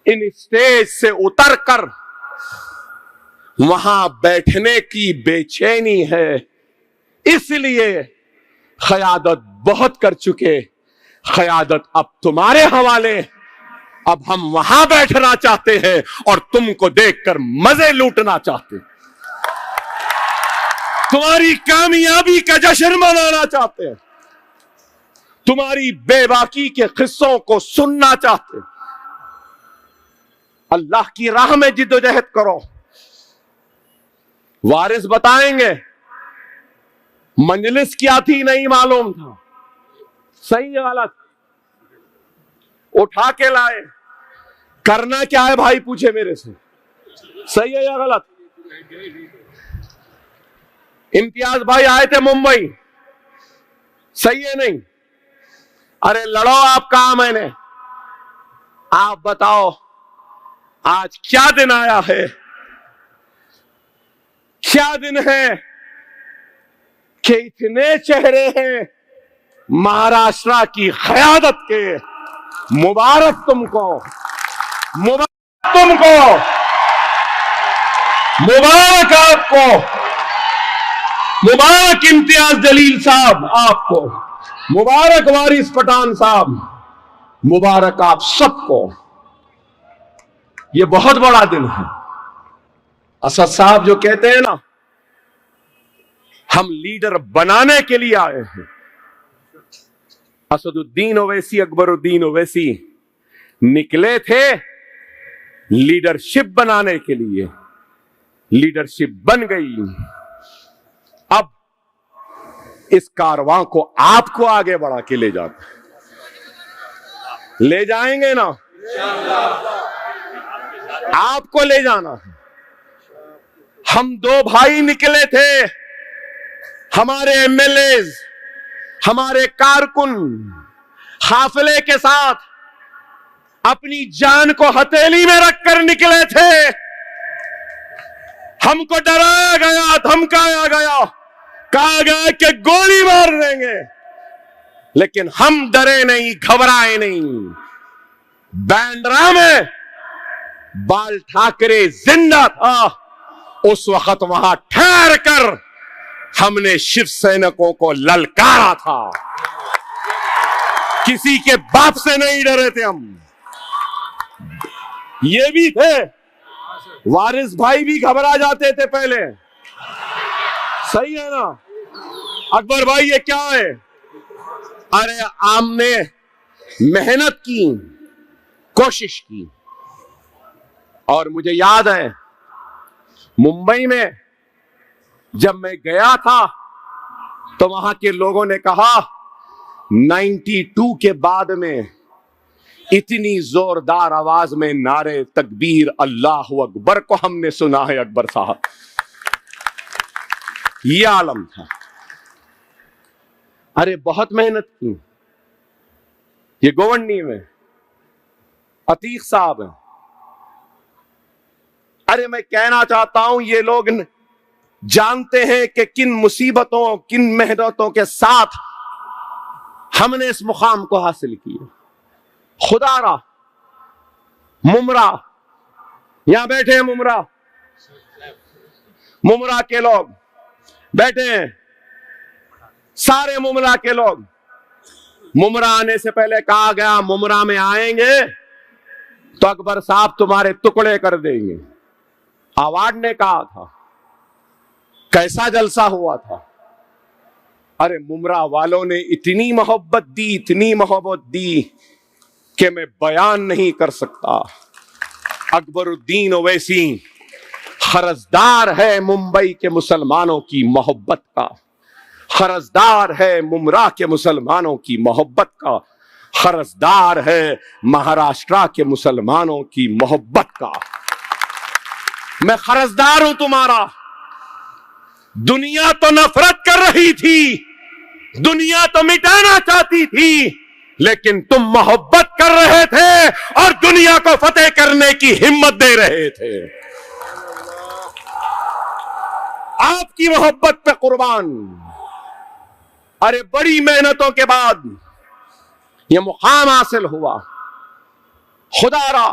इन स्टेज से उतरकर वहां बैठने की बेचैनी है, इसलिए क़यादत बहुत कर चुके, क़यादत अब तुम्हारे हवाले। अब हम वहां बैठना चाहते हैं और तुमको देखकर मजे लूटना चाहते हैं, तुम्हारी कामयाबी का जश्न मनाना चाहते हैं, तुम्हारी बेबाकी के किस्सों को सुनना चाहते हैं। अल्लाह की राह में जिद्दोजहद करो। वारिस बताएंगे मजलिस क्या थी नहीं मालूम था, सही है गलत, उठा के लाए। करना क्या है भाई पूछे मेरे से, सही है या गलत। इम्तियाज भाई आए थे मुंबई, सही है नहीं। अरे लड़ो, आप कहा मैंने, आप बताओ आज क्या दिन आया है, क्या दिन है कि इतने चेहरे हैं महाराष्ट्र की क़यादत के। मुबारक तुमको, मुबारक तुमको, मुबारक आपको, मुबारक इम्तियाज जलील साहब आपको, मुबारक वारिस पठान साहब, मुबारक आप सबको। ये बहुत बड़ा दिन है। असद साहब जो कहते हैं ना, हम लीडर बनाने के लिए आए हैं। असदुद्दीन ओवैसी, अकबरुद्दीन ओवैसी निकले थे लीडरशिप बनाने के लिए, लीडरशिप बन गई। अब इस कारवां को आपको आगे बढ़ा के ले जाते, ले जाएंगे ना, आपको ले जाना है। हम दो भाई निकले थे, हमारे एमएलए, हमारे कारकुन काफिले के साथ अपनी जान को हथेली में रखकर निकले थे। हमको डराया गया, धमकाया गया, कहा गया कि गोली मार देंगे, लेकिन हम डरे नहीं, घबराए नहीं। बांद्रा में बाल ठाकरे जिंदा था, उस वक्त वहां ठहर कर हमने शिव सैनिकों को ललकारा था। किसी के बाप से नहीं डरे थे हम। ये भी थे, वारिस भाई भी घबरा जाते थे पहले, सही है ना। अकबर भाई ये क्या है, अरे हमने मेहनत की, कोशिश की। और मुझे याद है मुंबई में जब मैं गया था तो वहां के लोगों ने कहा 92 के बाद में इतनी जोरदार आवाज में नारे तकबीर अल्लाह अकबर को हमने सुना है अकबर साहब। ये आलम था। अरे बहुत मेहनत की। ये गोवंडी में अतीक साहब है। अरे मैं कहना चाहता हूं, ये लोग जानते हैं कि किन मुसीबतों, किन मेहनतों के साथ हमने इस मुकाम को हासिल किया। खुदारा मुमरा, यहां बैठे हैं मुमरा, मुमरा के लोग बैठे हैं, सारे मुमरा के लोग। मुमरा आने से पहले कहा गया मुमरा में आएंगे तो अकबर साहब तुम्हारे टुकड़े कर देंगे। आवाज ने कहा था, कैसा जलसा हुआ था। अरे मुमरा वालों ने इतनी मोहब्बत दी, इतनी मोहब्बत दी कि मैं बयान नहीं कर सकता। अकबरुद्दीन ओवैसी खरजदार है मुंबई के मुसलमानों की मोहब्बत का, खरजदार है मुमरा के मुसलमानों की मोहब्बत का, खरजदार है महाराष्ट्र के मुसलमानों की मोहब्बत का। मैं खरजदार हूं तुम्हारा। दुनिया तो नफरत कर रही थी, दुनिया तो मिटाना चाहती थी, लेकिन तुम मोहब्बत कर रहे थे और दुनिया को फतेह करने की हिम्मत दे रहे थे। आपकी मोहब्बत पे कुर्बान। अरे बड़ी मेहनतों के बाद यह मुकाम हासिल हुआ। खुदारा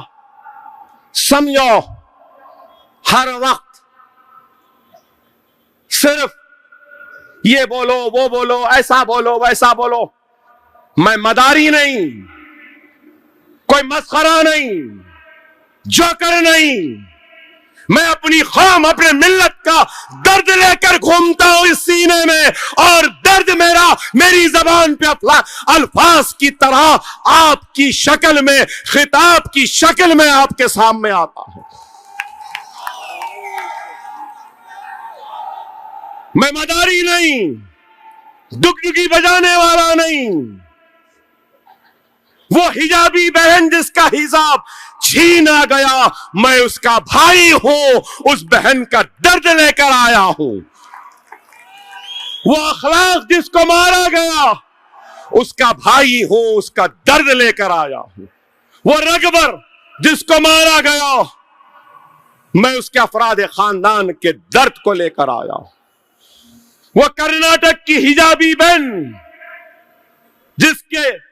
समझो, हर वक्त सिर्फ ये बोलो, वो बोलो, ऐसा बोलो, वैसा बोलो, मैं मदारी नहीं, कोई मस्खरा नहीं, जोकर नहीं। मैं अपनी कौम, अपने मिल्लत का दर्द लेकर घूमता हूं इस सीने में, और दर्द मेरा मेरी जबान पे अल्फाज की तरह आपकी शक्ल में, खिताब की शक्ल में आपके सामने आता है। मैं मदारी नहीं, डुगडुगी बजाने वाला नहीं, वो हिजाबी बहन जिसका हिजाब छीना गया, मैं उसका भाई हूं, उस बहन का दर्द लेकर आया हूं। वो अखलाक जिसको मारा गया, उसका भाई हूं, उसका दर्द लेकर आया हूं। वो रगबर जिसको मारा गया, मैं उसके अफराद खानदान के दर्द को लेकर आया हूं। वो कर्नाटक की हिजाबी बहन जिसके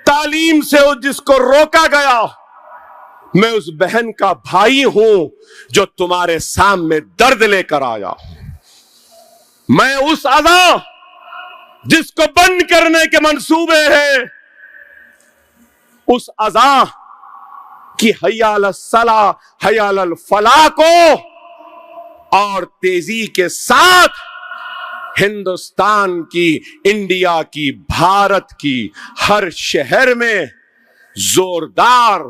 तालीम से जिसको रोका गया, मैं उस बहन का भाई हूं जो तुम्हारे सामने दर्द लेकर आया हूं। मैं उस अज़ा जिसको बंद करने के मंसूबे हैं, उस अज़ा की हयाल सला हयाल फला को और तेजी के साथ हिंदुस्तान की, इंडिया की, भारत की हर शहर में जोरदार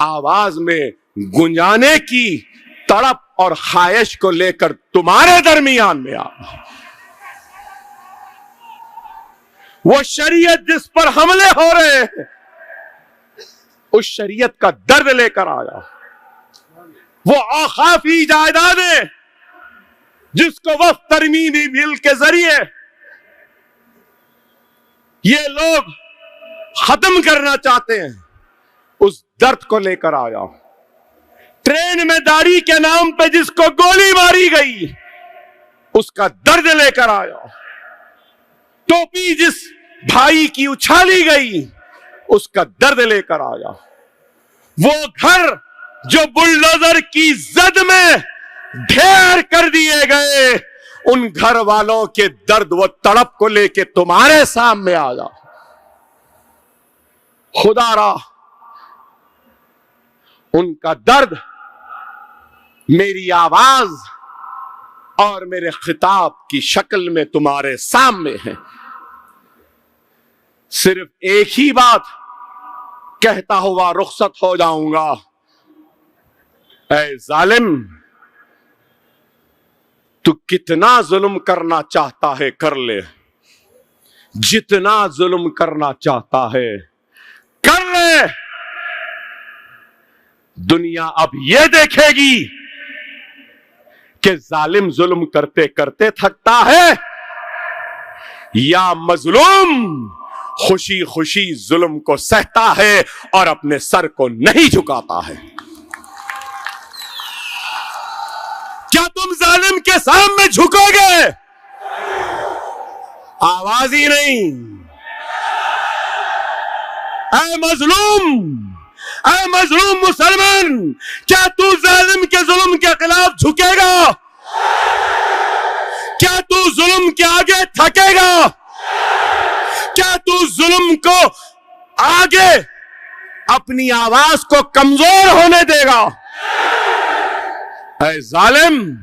आवाज में गुंजाने की तड़प और ख्वाहिश को लेकर तुम्हारे दरमियान में आ। वो शरीयत जिस पर हमले हो रहे हैं, उस शरीयत का दर्द लेकर आया। वो आखाफी जायदादें जिसको वक्त तरमीमी बिल के जरिए ये लोग खत्म करना चाहते हैं, उस दर्द को लेकर आया। ट्रेन में दाढ़ी के नाम पे जिसको गोली मारी गई, उसका दर्द लेकर आया। टोपी जिस भाई की उछाली गई, उसका दर्द लेकर आया। वो घर जो बुलडोजर की जद में ढेर कर दिए गए, उन घर वालों के दर्द व तड़प को लेके तुम्हारे सामने आया। खुदारा उनका दर्द मेरी आवाज और मेरे खिताब की शक्ल में तुम्हारे सामने है। सिर्फ एक ही बात कहता हुआ रुखसत हो जाऊंगा, ऐ जालिम, तू कितना जुल्म करना चाहता है कर ले, जितना जुल्म करना चाहता है कर ले। दुनिया अब यह देखेगी कि जालिम जुल्म करते करते थकता है या मजलूम खुशी खुशी जुल्म को सहता है और अपने सर को नहीं झुकाता है। क्या तुम जालिम के सामने झुकोगे? आवाज ही नहीं। ऐ मजलूम मुसलमान, क्या तू जालिम के जुल्म के खिलाफ झुकेगा? क्या तू जुल्म के आगे थकेगा? क्या तू जुल्म को आगे अपनी आवाज को कमजोर होने देगा? ऐ जालिम,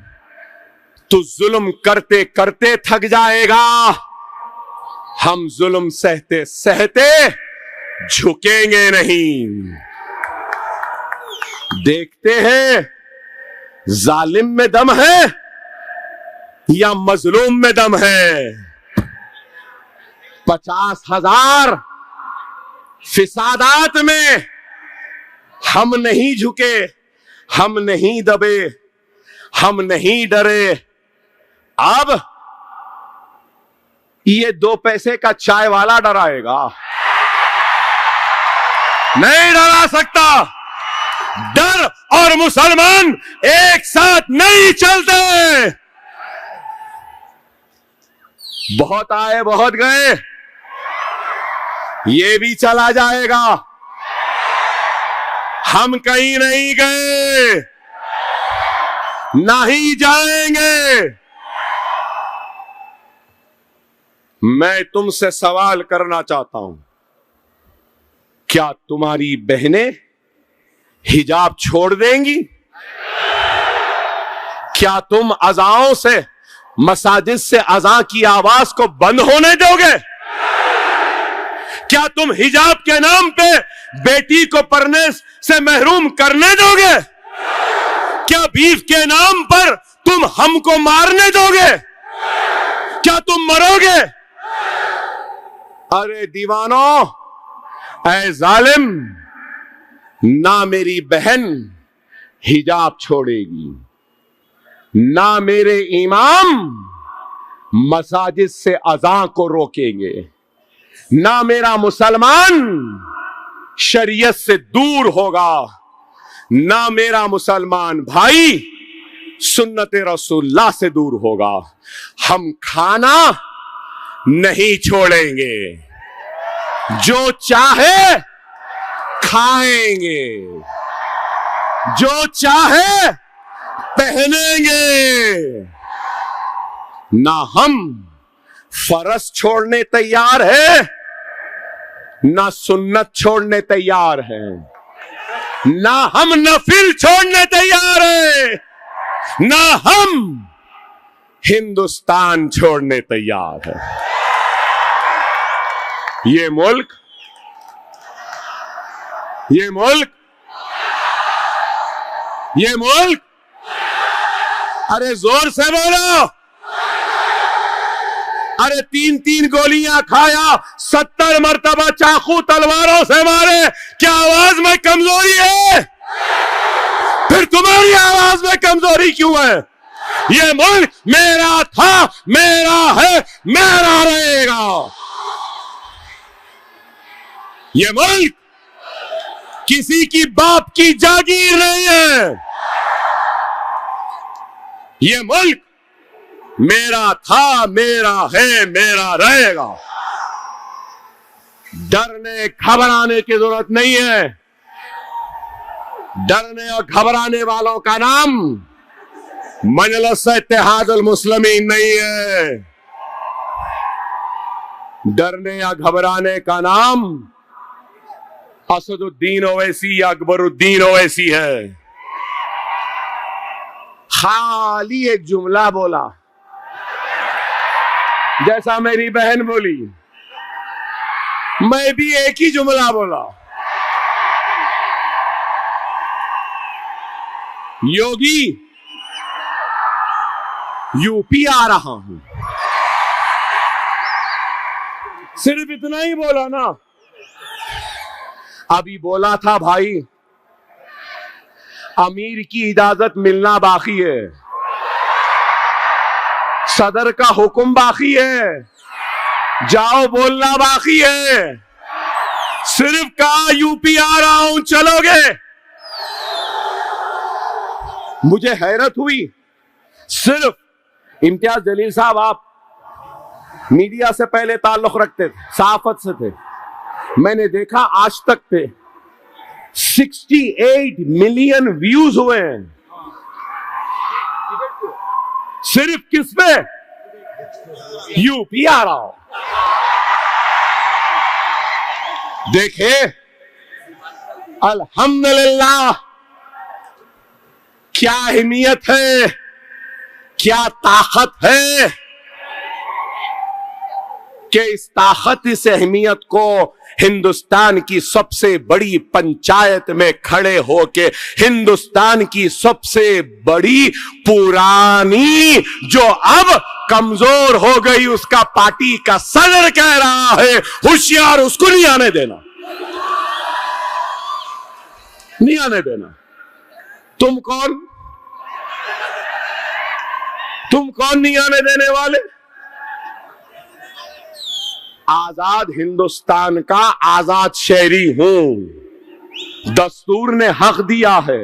तू जुल्म करते करते थक जाएगा। हम जुल्म सहते सहते झुकेंगे नहीं। देखते हैं जालिम में दम है या मजलूम में दम है। 50,000 फिसादात में हम नहीं झुके, हम नहीं दबे, हम नहीं डरे। अब ये 2 पैसे का चाय वाला डराएगा, नहीं डरा सकता। डर और मुसलमान एक साथ नहीं चलते। बहुत आए बहुत गए, ये भी चला जाएगा। हम कहीं नहीं गए, नहीं जाएंगे। मैं तुमसे सवाल करना चाहता हूं, क्या तुम्हारी बहनें हिजाब छोड़ देंगी? क्या तुम अज़ाओं से, मसाजिद से अज़ा की आवाज को बंद होने दोगे? क्या तुम हिजाब के नाम पे बेटी को पढ़ने से महरूम करने दोगे? क्या बीफ के नाम पर तुम हमको मारने दोगे? क्या तुम मरोगे? अरे दीवानों, ऐ जालिम, ना मेरी बहन हिजाब छोड़ेगी, ना मेरे इमाम मसाजिद से अज़ान को रोकेंगे, ना मेरा मुसलमान शरीयत से दूर होगा, ना मेरा मुसलमान भाई सुन्नत रसूलुल्लाह से दूर होगा। हम खाना नहीं छोड़ेंगे, जो चाहे खाएंगे, जो चाहे पहनेंगे। ना हम फर्ज छोड़ने तैयार है, ना सुन्नत छोड़ने तैयार है, ना हम नफिल छोड़ने तैयार है, ना हम हिंदुस्तान छोड़ने तैयार है। ये मुल्क अरे जोर से बोलो। अरे 3-3 गोलियां खाया, 70 मरतबा चाकू तलवारों से मारे, क्या आवाज में कमजोरी है? फिर तुम्हारी आवाज में कमजोरी क्यों है? ये मुल्क मेरा था, मेरा है, मेरा रहेगा। ये मुल्क किसी की बाप की जागीर नहीं है। ये मुल्क मेरा था, मेरा है, मेरा रहेगा। डरने घबराने की जरूरत नहीं है। डरने और घबराने वालों का नाम मजलिस इत्तेहादुल मुस्लिमीन नहीं है। डरने या घबराने का नाम असदुद्दीन ओवैसी या अकबरुद्दीन ओवैसी है। खाली एक जुमला बोला, जैसा मेरी बहन बोली, मैं भी एक ही जुमला बोला। योगी यूपी आ रहा हूं, सिर्फ इतना ही बोला ना। अभी बोला था भाई, अमीर की इजाजत मिलना बाकी है, सदर का हुक्म बाकी है, जाओ बोलना बाकी है। सिर्फ कहा यूपी आ रहा हूं, चलोगे? मुझे हैरत हुई। सिर्फ इम्तियाज जलील साहब, आप मीडिया से पहले ताल्लुक रखते थे, सहाफत से थे। मैंने देखा आज तक पे 68 मिलियन व्यूज हुए हैं। सिर्फ किस पे? यूपी आ रहा हूं। देखे, अल्हम्दुलिल्लाह, क्या अहमियत है, क्या ताकत है कि इस ताकत, इस अहमियत को हिंदुस्तान की सबसे बड़ी पंचायत में खड़े होके, हिंदुस्तान की सबसे बड़ी पुरानी, जो अब कमजोर हो गई, उसका पार्टी का सदर कह रहा है, होशियार, उसको नहीं आने देना, नहीं आने देना। तुम कौन नहीं आने देने वाले? आजाद हिंदुस्तान का आजाद शहरी हूं। दस्तूर ने हक दिया है,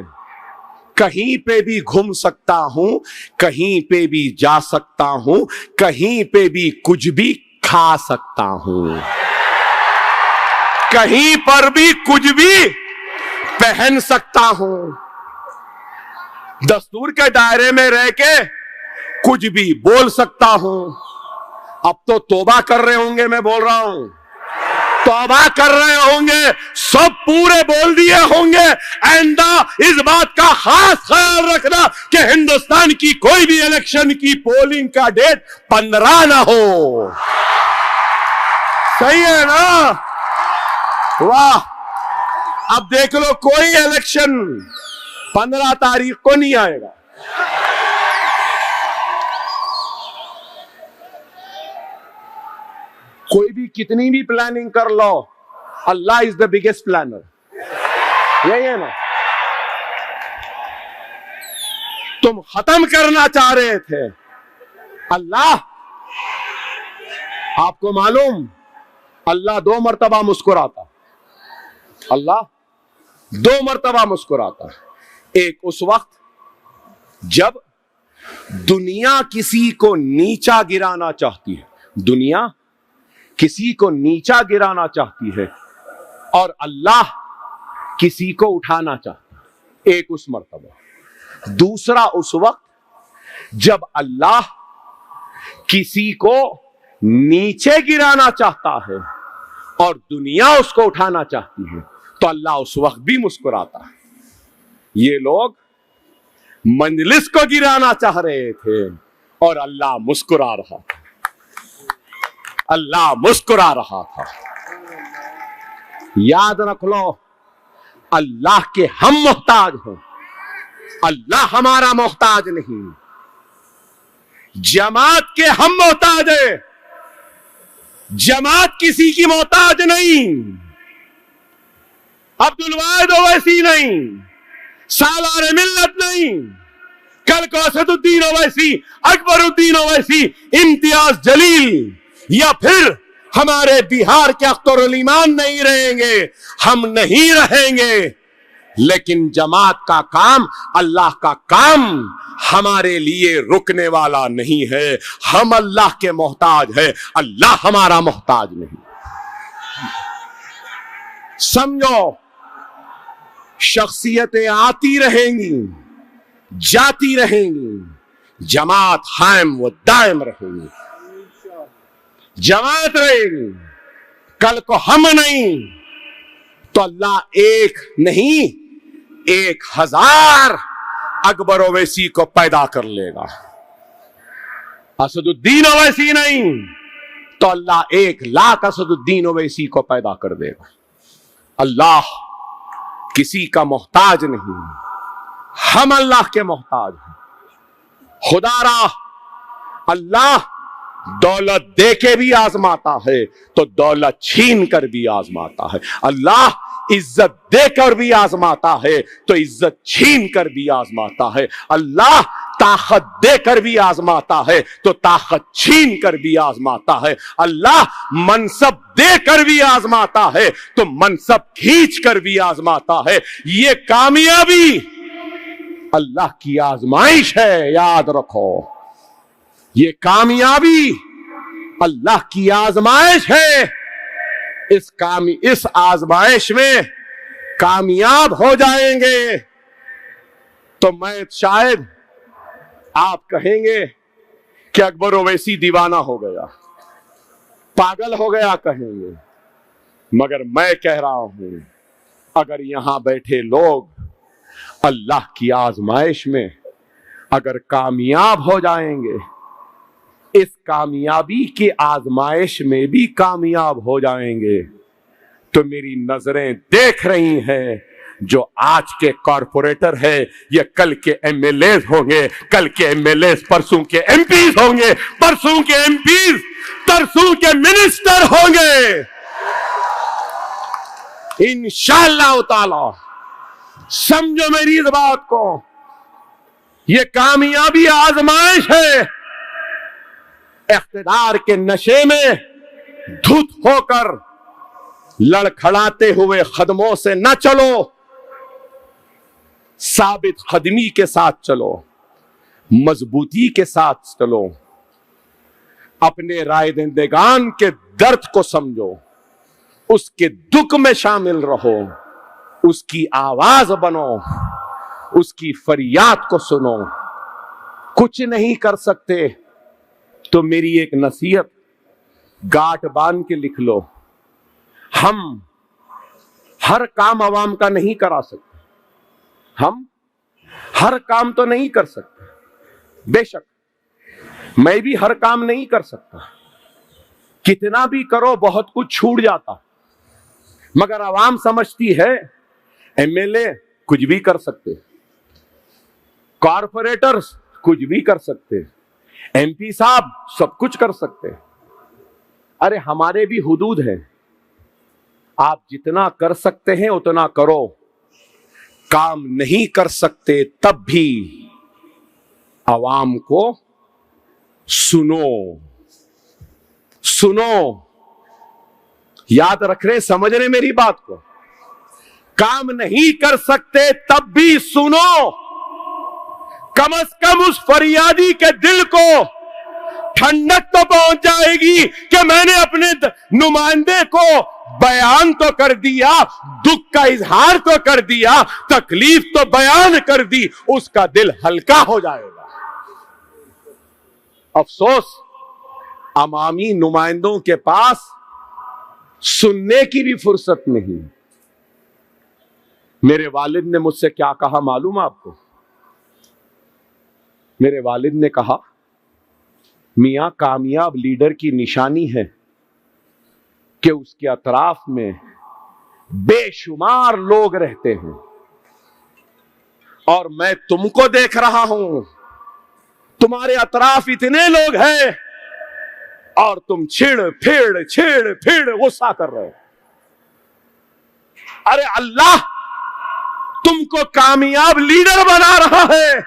कहीं पे भी घूम सकता हूं, कहीं पे भी जा सकता हूं, कहीं पे भी कुछ भी खा सकता हूं, कहीं पर भी कुछ भी पहन सकता हूं। दस्तूर के दायरे में रह के कुछ भी बोल सकता हूं। अब तो तौबा कर रहे होंगे, मैं बोल रहा हूं, तौबा कर रहे होंगे, सब पूरे बोल दिए होंगे। आइंदा इस बात का खास ख्याल रखना कि हिंदुस्तान की कोई भी इलेक्शन की पोलिंग का डेट 15 ना हो। सही है ना? वाह, अब देख लो, कोई इलेक्शन 15 तारीख को नहीं आएगा। कोई भी कितनी भी प्लानिंग कर लो, अल्लाह इज द बिगेस्ट प्लानर। यही है ना? तुम खत्म करना चाह रहे थे, अल्लाह, आपको मालूम, अल्लाह 2 मरतबा मुस्कुराता, अल्लाह 2 मरतबा मुस्कुराता। एक उस वक्त जब दुनिया किसी को नीचा गिराना चाहती है, दुनिया किसी को नीचा गिराना चाहती है, और अल्लाह किसी को उठाना चाहता है। एक उस मर्तबा। दूसरा उस वक्त जब अल्लाह किसी को नीचे गिराना चाहता है और दुनिया उसको उठाना चाहती है, तो अल्लाह उस वक्त भी मुस्कुराता है। ये लोग मंजलिस को गिराना चाह रहे थे और अल्लाह मुस्कुरा रहा था, अल्लाह मुस्कुरा रहा था। याद रख लो, अल्लाह के हम मोहताज हैं, अल्लाह हमारा मोहताज नहीं। जमात के हम मोहताज है, जमात किसी की मोहताज नहीं। अब्दुल वाहिद ओवैसी नहीं, सालार मिल्लत नहीं, कल को असदुद्दीन ओवैसी, अकबरुद्दीन ओवैसी, इम्तियाज जलील या फिर हमारे बिहार के अख्तरुल ईमान नहीं रहेंगे, हम नहीं रहेंगे। लेकिन जमात का काम, अल्लाह का काम हमारे लिए रुकने वाला नहीं है। हम अल्लाह के मोहताज है, अल्लाह हमारा मोहताज नहीं। समझो, शख्सियतें आती रहेंगी, जाती रहेंगी, जमात कायम व दायम रहेगी। जमात रहेगी, कल को हम नहीं तो अल्लाह एक नहीं 1000 अकबर ओवैसी को पैदा कर लेगा। असदुद्दीन ओवैसी नहीं तो अल्लाह 1,00,000 असदुद्दीन ओवैसी को पैदा कर देगा। अल्लाह किसी का मोहताज नहीं, हम अल्लाह के मोहताज हैं। खुदारा अल्लाह दौलत दे के भी आजमाता है तो दौलत छीन कर भी आजमाता है। अल्लाह इज्जत देकर भी आजमाता है तो इज्जत छीन कर भी आजमाता है। अल्लाह ताकत देकर भी आजमाता है तो ताकत छीन कर भी आजमाता है। अल्लाह मनसब देकर भी आजमाता है तो मनसब खींच कर भी आजमाता है। ये कामयाबी अल्लाह की आजमाइश है, याद रखो। ये कामयाबी अल्लाह की आजमाइश है। इस आजमाइश में कामयाब हो जाएंगे तो मैं शायद आप कहेंगे कि अकबर ओवैसी दीवाना हो गया, पागल हो गया कहेंगे, मगर मैं कह रहा हूं अगर यहां बैठे लोग अल्लाह की आजमाइश में अगर कामयाब हो जाएंगे, इस कामयाबी की आजमाइश में भी कामयाब हो जाएंगे, तो मेरी नजरें देख रही हैं जो आज के कॉरपोरेटर है ये कल के एमएलए होंगे, कल के एमएलए परसों के एमपीज होंगे, परसों के एमपीज तरसों के मिनिस्टर होंगे इंशाअल्लाह ताला। समझो मेरी इस बात को, ये कामयाबी आजमाइश है। इख्तिदार के नशे में धुत होकर लड़खड़ाते हुए कदमों से न चलो, साबित कदमी के साथ चलो, मजबूती के साथ चलो। अपने राय दहिंदगान के दर्द को समझो, उसके दुख में शामिल रहो, उसकी आवाज बनो, उसकी फरियाद को सुनो। कुछ नहीं कर सकते तो मेरी एक नसीहत गांठ बांध के लिख लो, हम हर काम अवाम का नहीं करा सकते, हम हर काम तो नहीं कर सकते, बेशक मैं भी हर काम नहीं कर सकता, कितना भी करो बहुत कुछ छूट जाता, मगर अवाम समझती है एमएलए कुछ भी कर सकते, कॉरपोरेटर्स कुछ भी कर सकते, एमपी साहब सब कुछ कर सकते। अरे हमारे भी हुदूद हैं, आप जितना कर सकते हैं उतना करो, काम नहीं कर सकते तब भी आवाम को सुनो, सुनो, याद रख रहे, समझ रहे मेरी बात को। काम नहीं कर सकते तब भी सुनो, कम से कम उस फरियादी के दिल को ठंडक तो पहुंच जाएगी कि मैंने अपने नुमाइंदे को बयान तो कर दिया, दुख का इजहार तो कर दिया, तकलीफ तो बयान कर दी, उसका दिल हल्का हो जाएगा। अफसोस अवामी नुमाइंदों के पास सुनने की भी फुर्सत नहीं। मेरे वालिद ने मुझसे क्या कहा मालूम आपको? मेरे वालिद ने कहा, मियां कामयाब लीडर की निशानी है कि उसके अतराफ में बेशुमार लोग रहते हैं, और मैं तुमको देख रहा हूं, तुम्हारे अतराफ इतने लोग हैं और तुम छिड़ फिड़ गुस्सा कर रहे हो। अरे अल्लाह तुमको कामयाब लीडर बना रहा है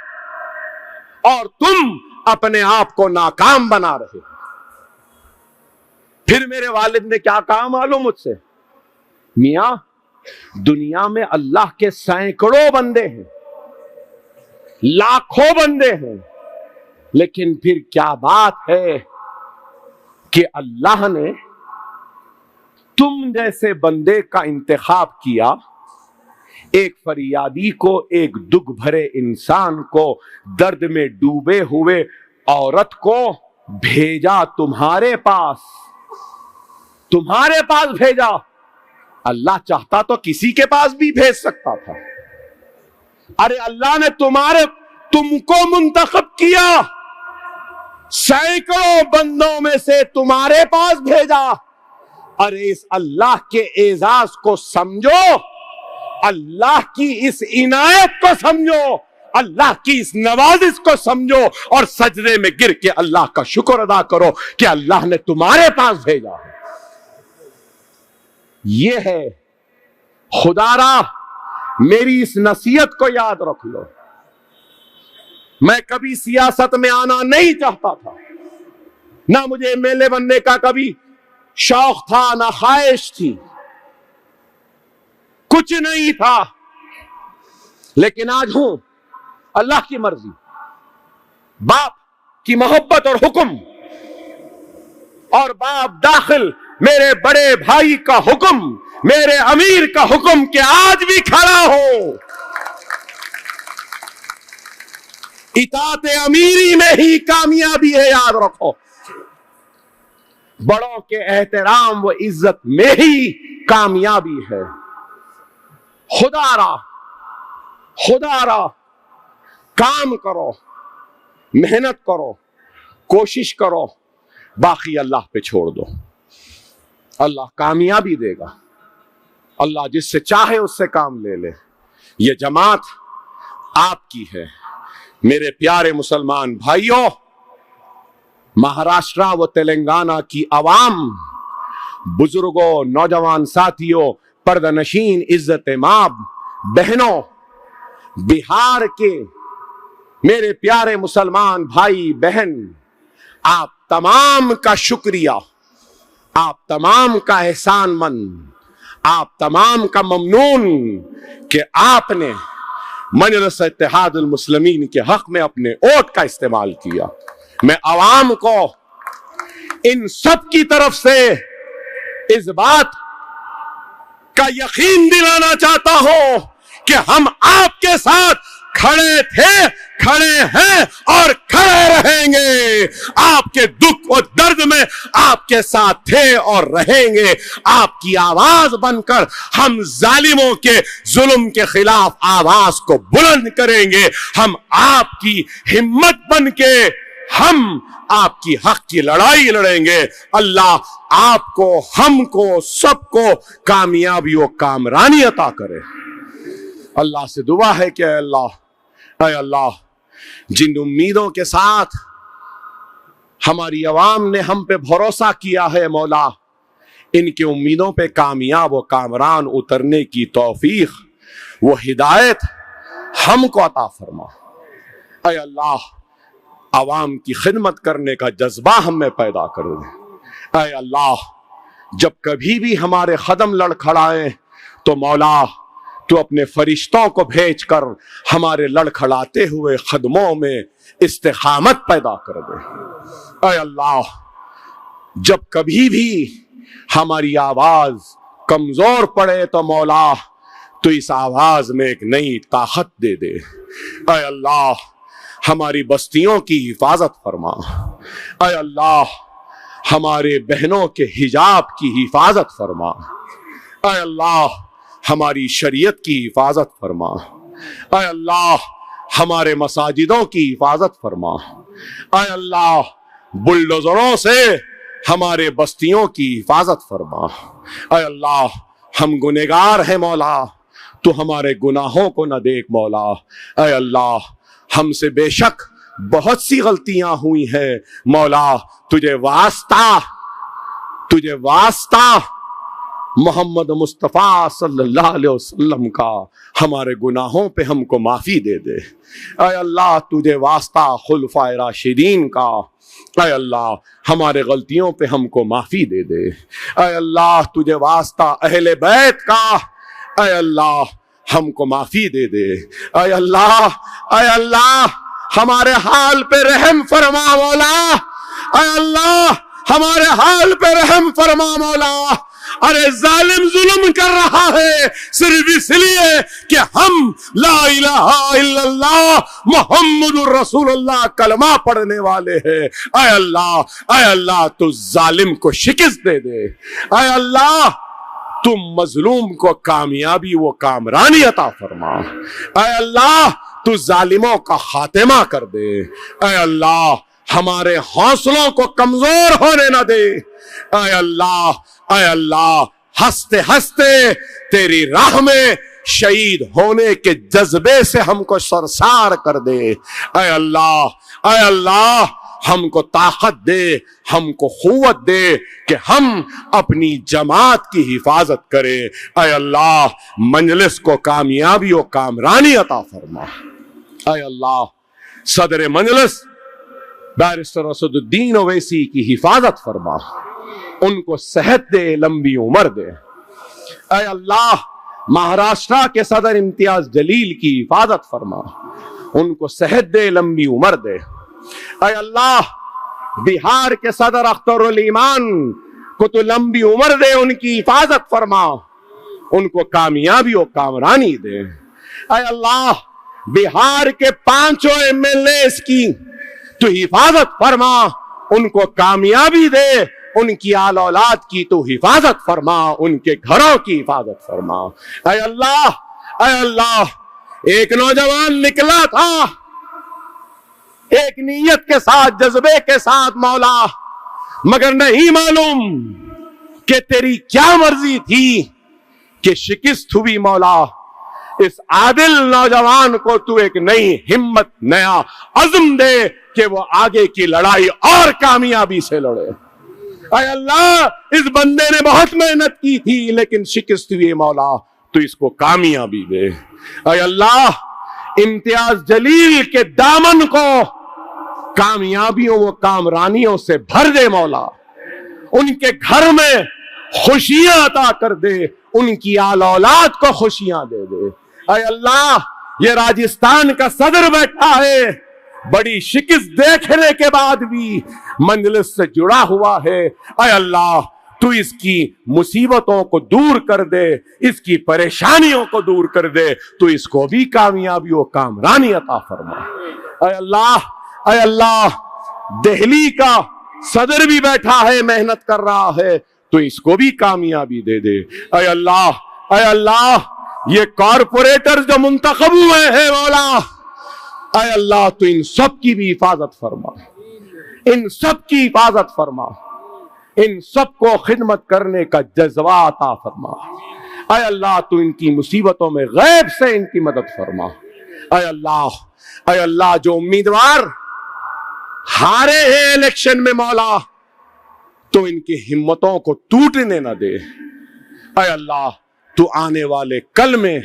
और तुम अपने आप को नाकाम बना रहे हो। फिर मेरे वालिद ने क्या कहा मालूम मुझसे? मियां दुनिया में अल्लाह के सैकड़ों बंदे हैं, लाखों बंदे हैं, लेकिन फिर क्या बात है कि अल्लाह ने तुम जैसे बंदे का इंतखाब किया, एक फरियादी को, एक दुख भरे इंसान को, दर्द में डूबे हुए औरत को भेजा तुम्हारे पास, तुम्हारे पास भेजा। अल्लाह चाहता तो किसी के पास भी भेज सकता था। अरे अल्लाह ने तुमको मुंतखब किया, सैकड़ों बंदों में से तुम्हारे पास भेजा। अरे इस अल्लाह के एजाज को समझो, अल्लाह की इस इनायत को समझो, अल्लाह की इस नवाजिश को समझो और सजदे में गिर के अल्लाह का शुक्र अदा करो कि अल्लाह ने तुम्हारे पास भेजा है। ये है खुदारा, मेरी इस नसीहत को याद रख लो। मैं कभी सियासत में आना नहीं चाहता था, ना मुझे एमएलए बनने का कभी शौक था, ना ख्वाहिश थी, कुछ नहीं था, लेकिन आज हूं, अल्लाह की मर्जी, बाप की मोहब्बत और हुक्म, और बाप दाखिल मेरे बड़े भाई का हुक्म, मेरे अमीर का हुक्म कि आज भी खड़ा हो। इताअत अमीरी में ही कामयाबी है, याद रखो। बड़ों के एहतराम व इज्जत में ही कामयाबी है। खुदारा काम करो, मेहनत करो, कोशिश करो, बाकी अल्लाह पे छोड़ दो। अल्लाह कामयाबी देगा, अल्लाह जिससे चाहे उससे काम ले ले। ये जमात आपकी है मेरे प्यारे मुसलमान भाइयों। महाराष्ट्र व तेलंगाना की आवाम, बुजुर्गों, नौजवान साथियों, पर्दानशीन, इज्जत माब बहनों, बिहार के मेरे प्यारे मुसलमान भाई बहन, आप तमाम का शुक्रिया, आप तमाम का एहसानमंद, आप तमाम का ममनून कि आपने मजलिस इत्तेहादुल मुस्लिमीन के हक में अपने वोट का इस्तेमाल किया। मैं आवाम को इन सब की तरफ से इस बात का यकीन दिलाना चाहता हूं कि हम आपके साथ खड़े थे, खड़े हैं और खड़े रहेंगे। आपके दुख और दर्द में आपके साथ थे और रहेंगे। आपकी आवाज बनकर हम जालिमों के जुल्म के खिलाफ आवाज को बुलंद करेंगे। हम आपकी हिम्मत बनके हम आपकी हक की लड़ाई लड़ेंगे। अल्लाह आपको, हमको, सबको कामयाबी और कामरानी अता करे। अल्लाह से दुआ है कि अल्लाह जिन उम्मीदों के साथ हमारी अवाम ने हम पे भरोसा किया है मौला, इनकी उम्मीदों पे कामयाब और कामरान उतरने की तौफीक, वो हिदायत हमको अता फरमा। ऐ अल्लाह अवाम की खिदमत करने का जज्बा हम में पैदा कर दे। ऐ अल्लाह जब कभी भी हमारे कदम लड़खड़ाए तो मौला तू अपने फरिश्तों को भेजकर हमारे लड़खड़ाते हुए कदमों में इस्तिकामत पैदा कर दे। ऐ अल्लाह जब कभी भी हमारी आवाज कमजोर पड़े तो मौला तो इस आवाज में एक नई ताकत दे दे। ऐ अल्लाह हमारी बस्तियों की हिफाजत फरमा। ऐ अल्लाह हमारे बहनों के हिजाब की हिफाजत फरमा। ऐ अल्लाह हमारी शरीयत की हिफाजत फरमा। ऐ अल्लाह हमारे मसाजिदों की हिफाजत फरमा। ऐ अल्लाह बुलडोजरों से हमारे बस्तियों की हिफाजत फरमा। ऐ अल्लाह हम गुनहगार हैं मौला, तू हमारे गुनाहों को न देख मौला। ऐ अल्लाह हमसे बेशक बहुत सी गलतियां हुई हैं मौला, तुझे वास्ता मोहम्मद मुस्तफ़ा सल्लल्लाहु अलैहि वसल्लम का हमारे गुनाहों पे हमको माफ़ी दे दे। ऐ अल्लाह तुझे वास्ता खुलफाए राशिदीन का, ऐ अल्लाह हमारे गलतियों पे हमको माफ़ी दे दे। ऐ अल्लाह तुझे वास्ता अहले बैत का, ऐ अल्लाह हमको माफ़ी दे दे। ऐ अल्लाह हमारे हाल पे रहम फरमा मौला। ऐ अल्लाह हमारे हाल पे रहम फरमा मौला। अरे जालिम जुल्म कर रहा है सिर्फ इसलिए कि हम ला इलाहा इल्लल्लाह मुहम्मदुर रसूलुल्लाह कलमा पढ़ने वाले हैं। ऐ अल्लाह तू जालिम को शिकस्त दे दे। ऐ अल्लाह तुम मजलूम को कामयाबी वो कामरानी अता फरमा। ऐ अल्लाह तू जालिमों का खात्मा कर दे। ऐ अल्लाह हमारे हौसलों को कमजोर होने न दे। ऐ अल्लाह हंसते हंसते तेरी राह में शहीद होने के जज्बे से हमको सरसार कर दे। ऐ अल्लाह हमको ताकत दे, हमको क़ुव्वत दे कि हम अपनी जमात की हिफाजत करें। ऐ अल्लाह मजलिस को कामयाबी और कामरानी अता फरमा। ऐ अल्लाह सदर मजलिस बैरिस्टर असदुद्दीन ओवैसी की हिफाजत फरमा, उनको सेहत दे, लंबी उम्र दे। ऐ अल्लाह महाराष्ट्र के सदर इम्तियाज जलील की हिफाजत फरमा, उनको सेहत दे, लंबी उम्र दे। ऐ अल्लाह बिहार के सदर अख्तरुल ईमान को तो लंबी उम्र दे, उनकी हिफाजत फरमा, उनको कामयाबी और कामरानी दे। ऐ अल्लाह बिहार के 5 MLA की तो हिफाजत फरमा, उनको कामयाबी दे, उनकी आल औलाद की तो हिफाजत फरमा, उनके घरों की हिफाजत फरमा। ऐ अल्लाह एक नौजवान निकला था एक नीयत के साथ, जज्बे के साथ मौला, मगर नहीं मालूम कि तेरी क्या मर्जी थी कि शिकस्त हुई मौला। इस आदिल नौजवान को तू एक नई हिम्मत, नया अज़्म दे कि वो आगे की लड़ाई और कामयाबी से लड़े। ऐ अल्लाह इस बंदे ने बहुत मेहनत की थी लेकिन शिकस्त हुई मौला, तू इसको कामयाबी दे। ऐ अल्लाह इम्तियाज जलील के दामन को कामयाबियों व कामरानियों से भर दे मौला, उनके घर में खुशियां अता कर दे, उनकी आल औलाद को खुशियां दे दे। ऐ अल्लाह ये राजस्थान का सदर बैठा है, बड़ी शिकस्त देखने के बाद भी मंजलिस से जुड़ा हुआ है। ऐ अल्लाह तू इसकी मुसीबतों को दूर कर दे, इसकी परेशानियों को दूर कर दे, तू इसको भी कामयाबी और कामरानी अता फरमा। अय अल्लाह, अय अल्लाह, दिल्ली का सदर भी बैठा है, मेहनत कर रहा है, तो इसको भी कामयाबी दे दे। अय अल्लाह, अय अल्लाह, ये कॉरपोरेटर जो मुंतखब हुए हैं मौला, अय अल्लाह, तो इन सब की भी हिफाजत फरमा, इन सब की हिफाजत फरमा, इन सबको खिदमत करने का जज्बा अता फरमा। अय अल्लाह, तू इनकी मुसीबतों में गैब से इनकी मदद फरमा। अय अल्लाह, अय अल्लाह, जो उम्मीदवार हारे हैं इलेक्शन में मौला, तो इनकी हिम्मतों को टूटने न दे। अय अल्लाह, तू आने वाले कल में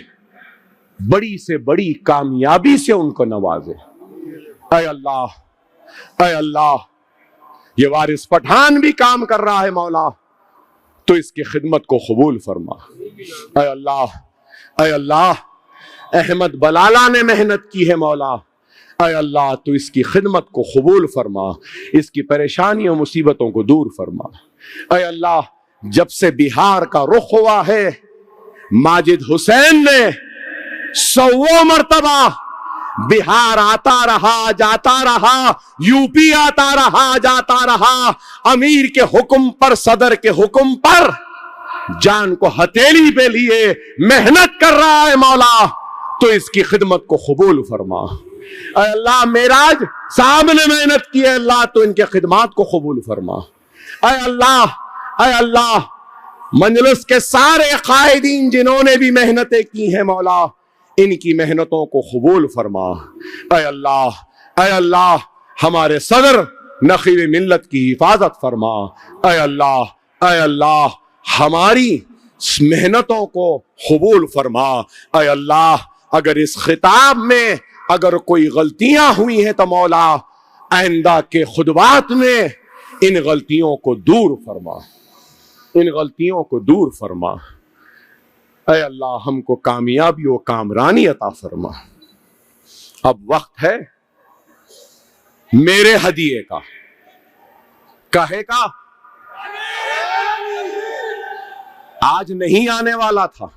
बड़ी से बड़ी कामयाबी से उनको नवाजे। अय अल्लाह, अय अल्लाह, ये वारिस पठान भी काम कर रहा है मौला, तो इसकी खिदमत को कबूल फरमा। अय अल्लाह, अय अल्लाह, अहमद बलाला ने मेहनत की है मौला, अय अल्लाह, तो इसकी खिदमत को कबूल फरमा, इसकी परेशानियों मुसीबतों को दूर फरमा। अय अल्लाह, जब से बिहार का रुख हुआ है, माजिद हुसैन ने 100 मर्तबा बिहार आता रहा, जाता रहा, यूपी आता रहा, जाता रहा, अमीर के हुक्म पर, सदर के हुक्म पर जान को हथेली पे लिए मेहनत कर रहा है मौला, तो इसकी खिदमत को कबूल फरमा। अल्लाह, मेराज साहब ने मेहनत की है अल्लाह, तो इनके खिदमात को कबूल फरमा। अय अल्लाह, अय अल्लाह, मजलिस के सारे कायदीन जिन्होंने भी मेहनतें की हैं मौला, इनकी मेहनतों को कबूल फरमा। अय अल्लाह, अय अल्लाह, हमारे सदर नखीब मिल्लत की हिफाजत फरमा। अय अल्लाह, अय अल्लाह, हमारी मेहनतों को कबूल फरमा। अय अल्लाह, अगर इस खिताब में अगर कोई गलतियां हुई हैं तो मौला आइंदा के खुतबात में इन गलतियों को दूर फरमा, इन गलतियों को दूर फरमा। अय अल्लाह, हमको कामयाबी और कामरानी अता फरमा। अब वक्त है मेरे हदिये का, कहे का आज नहीं आने वाला था,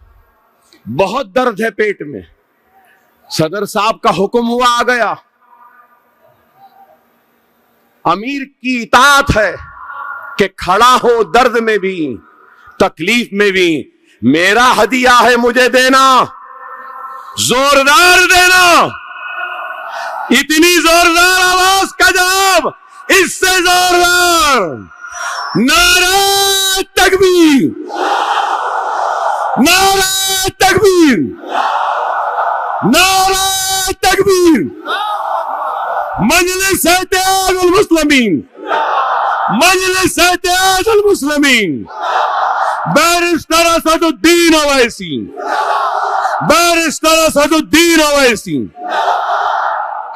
बहुत दर्द है पेट में, सदर साहब का हुक्म हुआ आ गया, अमीर की इताअत है कि खड़ा हो दर्द में भी, तकलीफ में भी, मेरा हदिया है मुझे देना, जोरदार देना, इतनी जोरदार आवाज का जवाब, इससे जोरदार नारा तकबीर, नारा तकबीर, नारा तकबीर। मजलिस इत्तेहादुल मुस्लिमीन, मजलिस इत्तेहादुल मुस्लिमीन, बैरिस्टर असदुद्दीन ओवैसी, बैरिस्टर असदुद्दीन ओवैसी,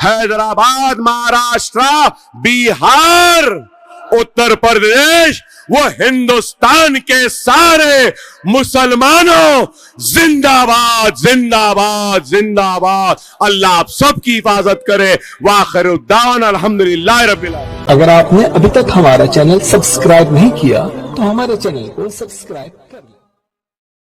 हैदराबाद, महाराष्ट्र, बिहार, उत्तर प्रदेश, वो हिंदुस्तान के सारे मुसलमानों, जिंदाबाद, जिंदाबाद, जिंदाबाद। अल्लाह आप सबकी हिफाजत करे। वाखिरु दावाना अल्हम्दुलिल्लाहि रब्बिल आलमीन। अगर आपने अभी तक हमारा चैनल सब्सक्राइब नहीं किया तो हमारे चैनल को सब्सक्राइब कर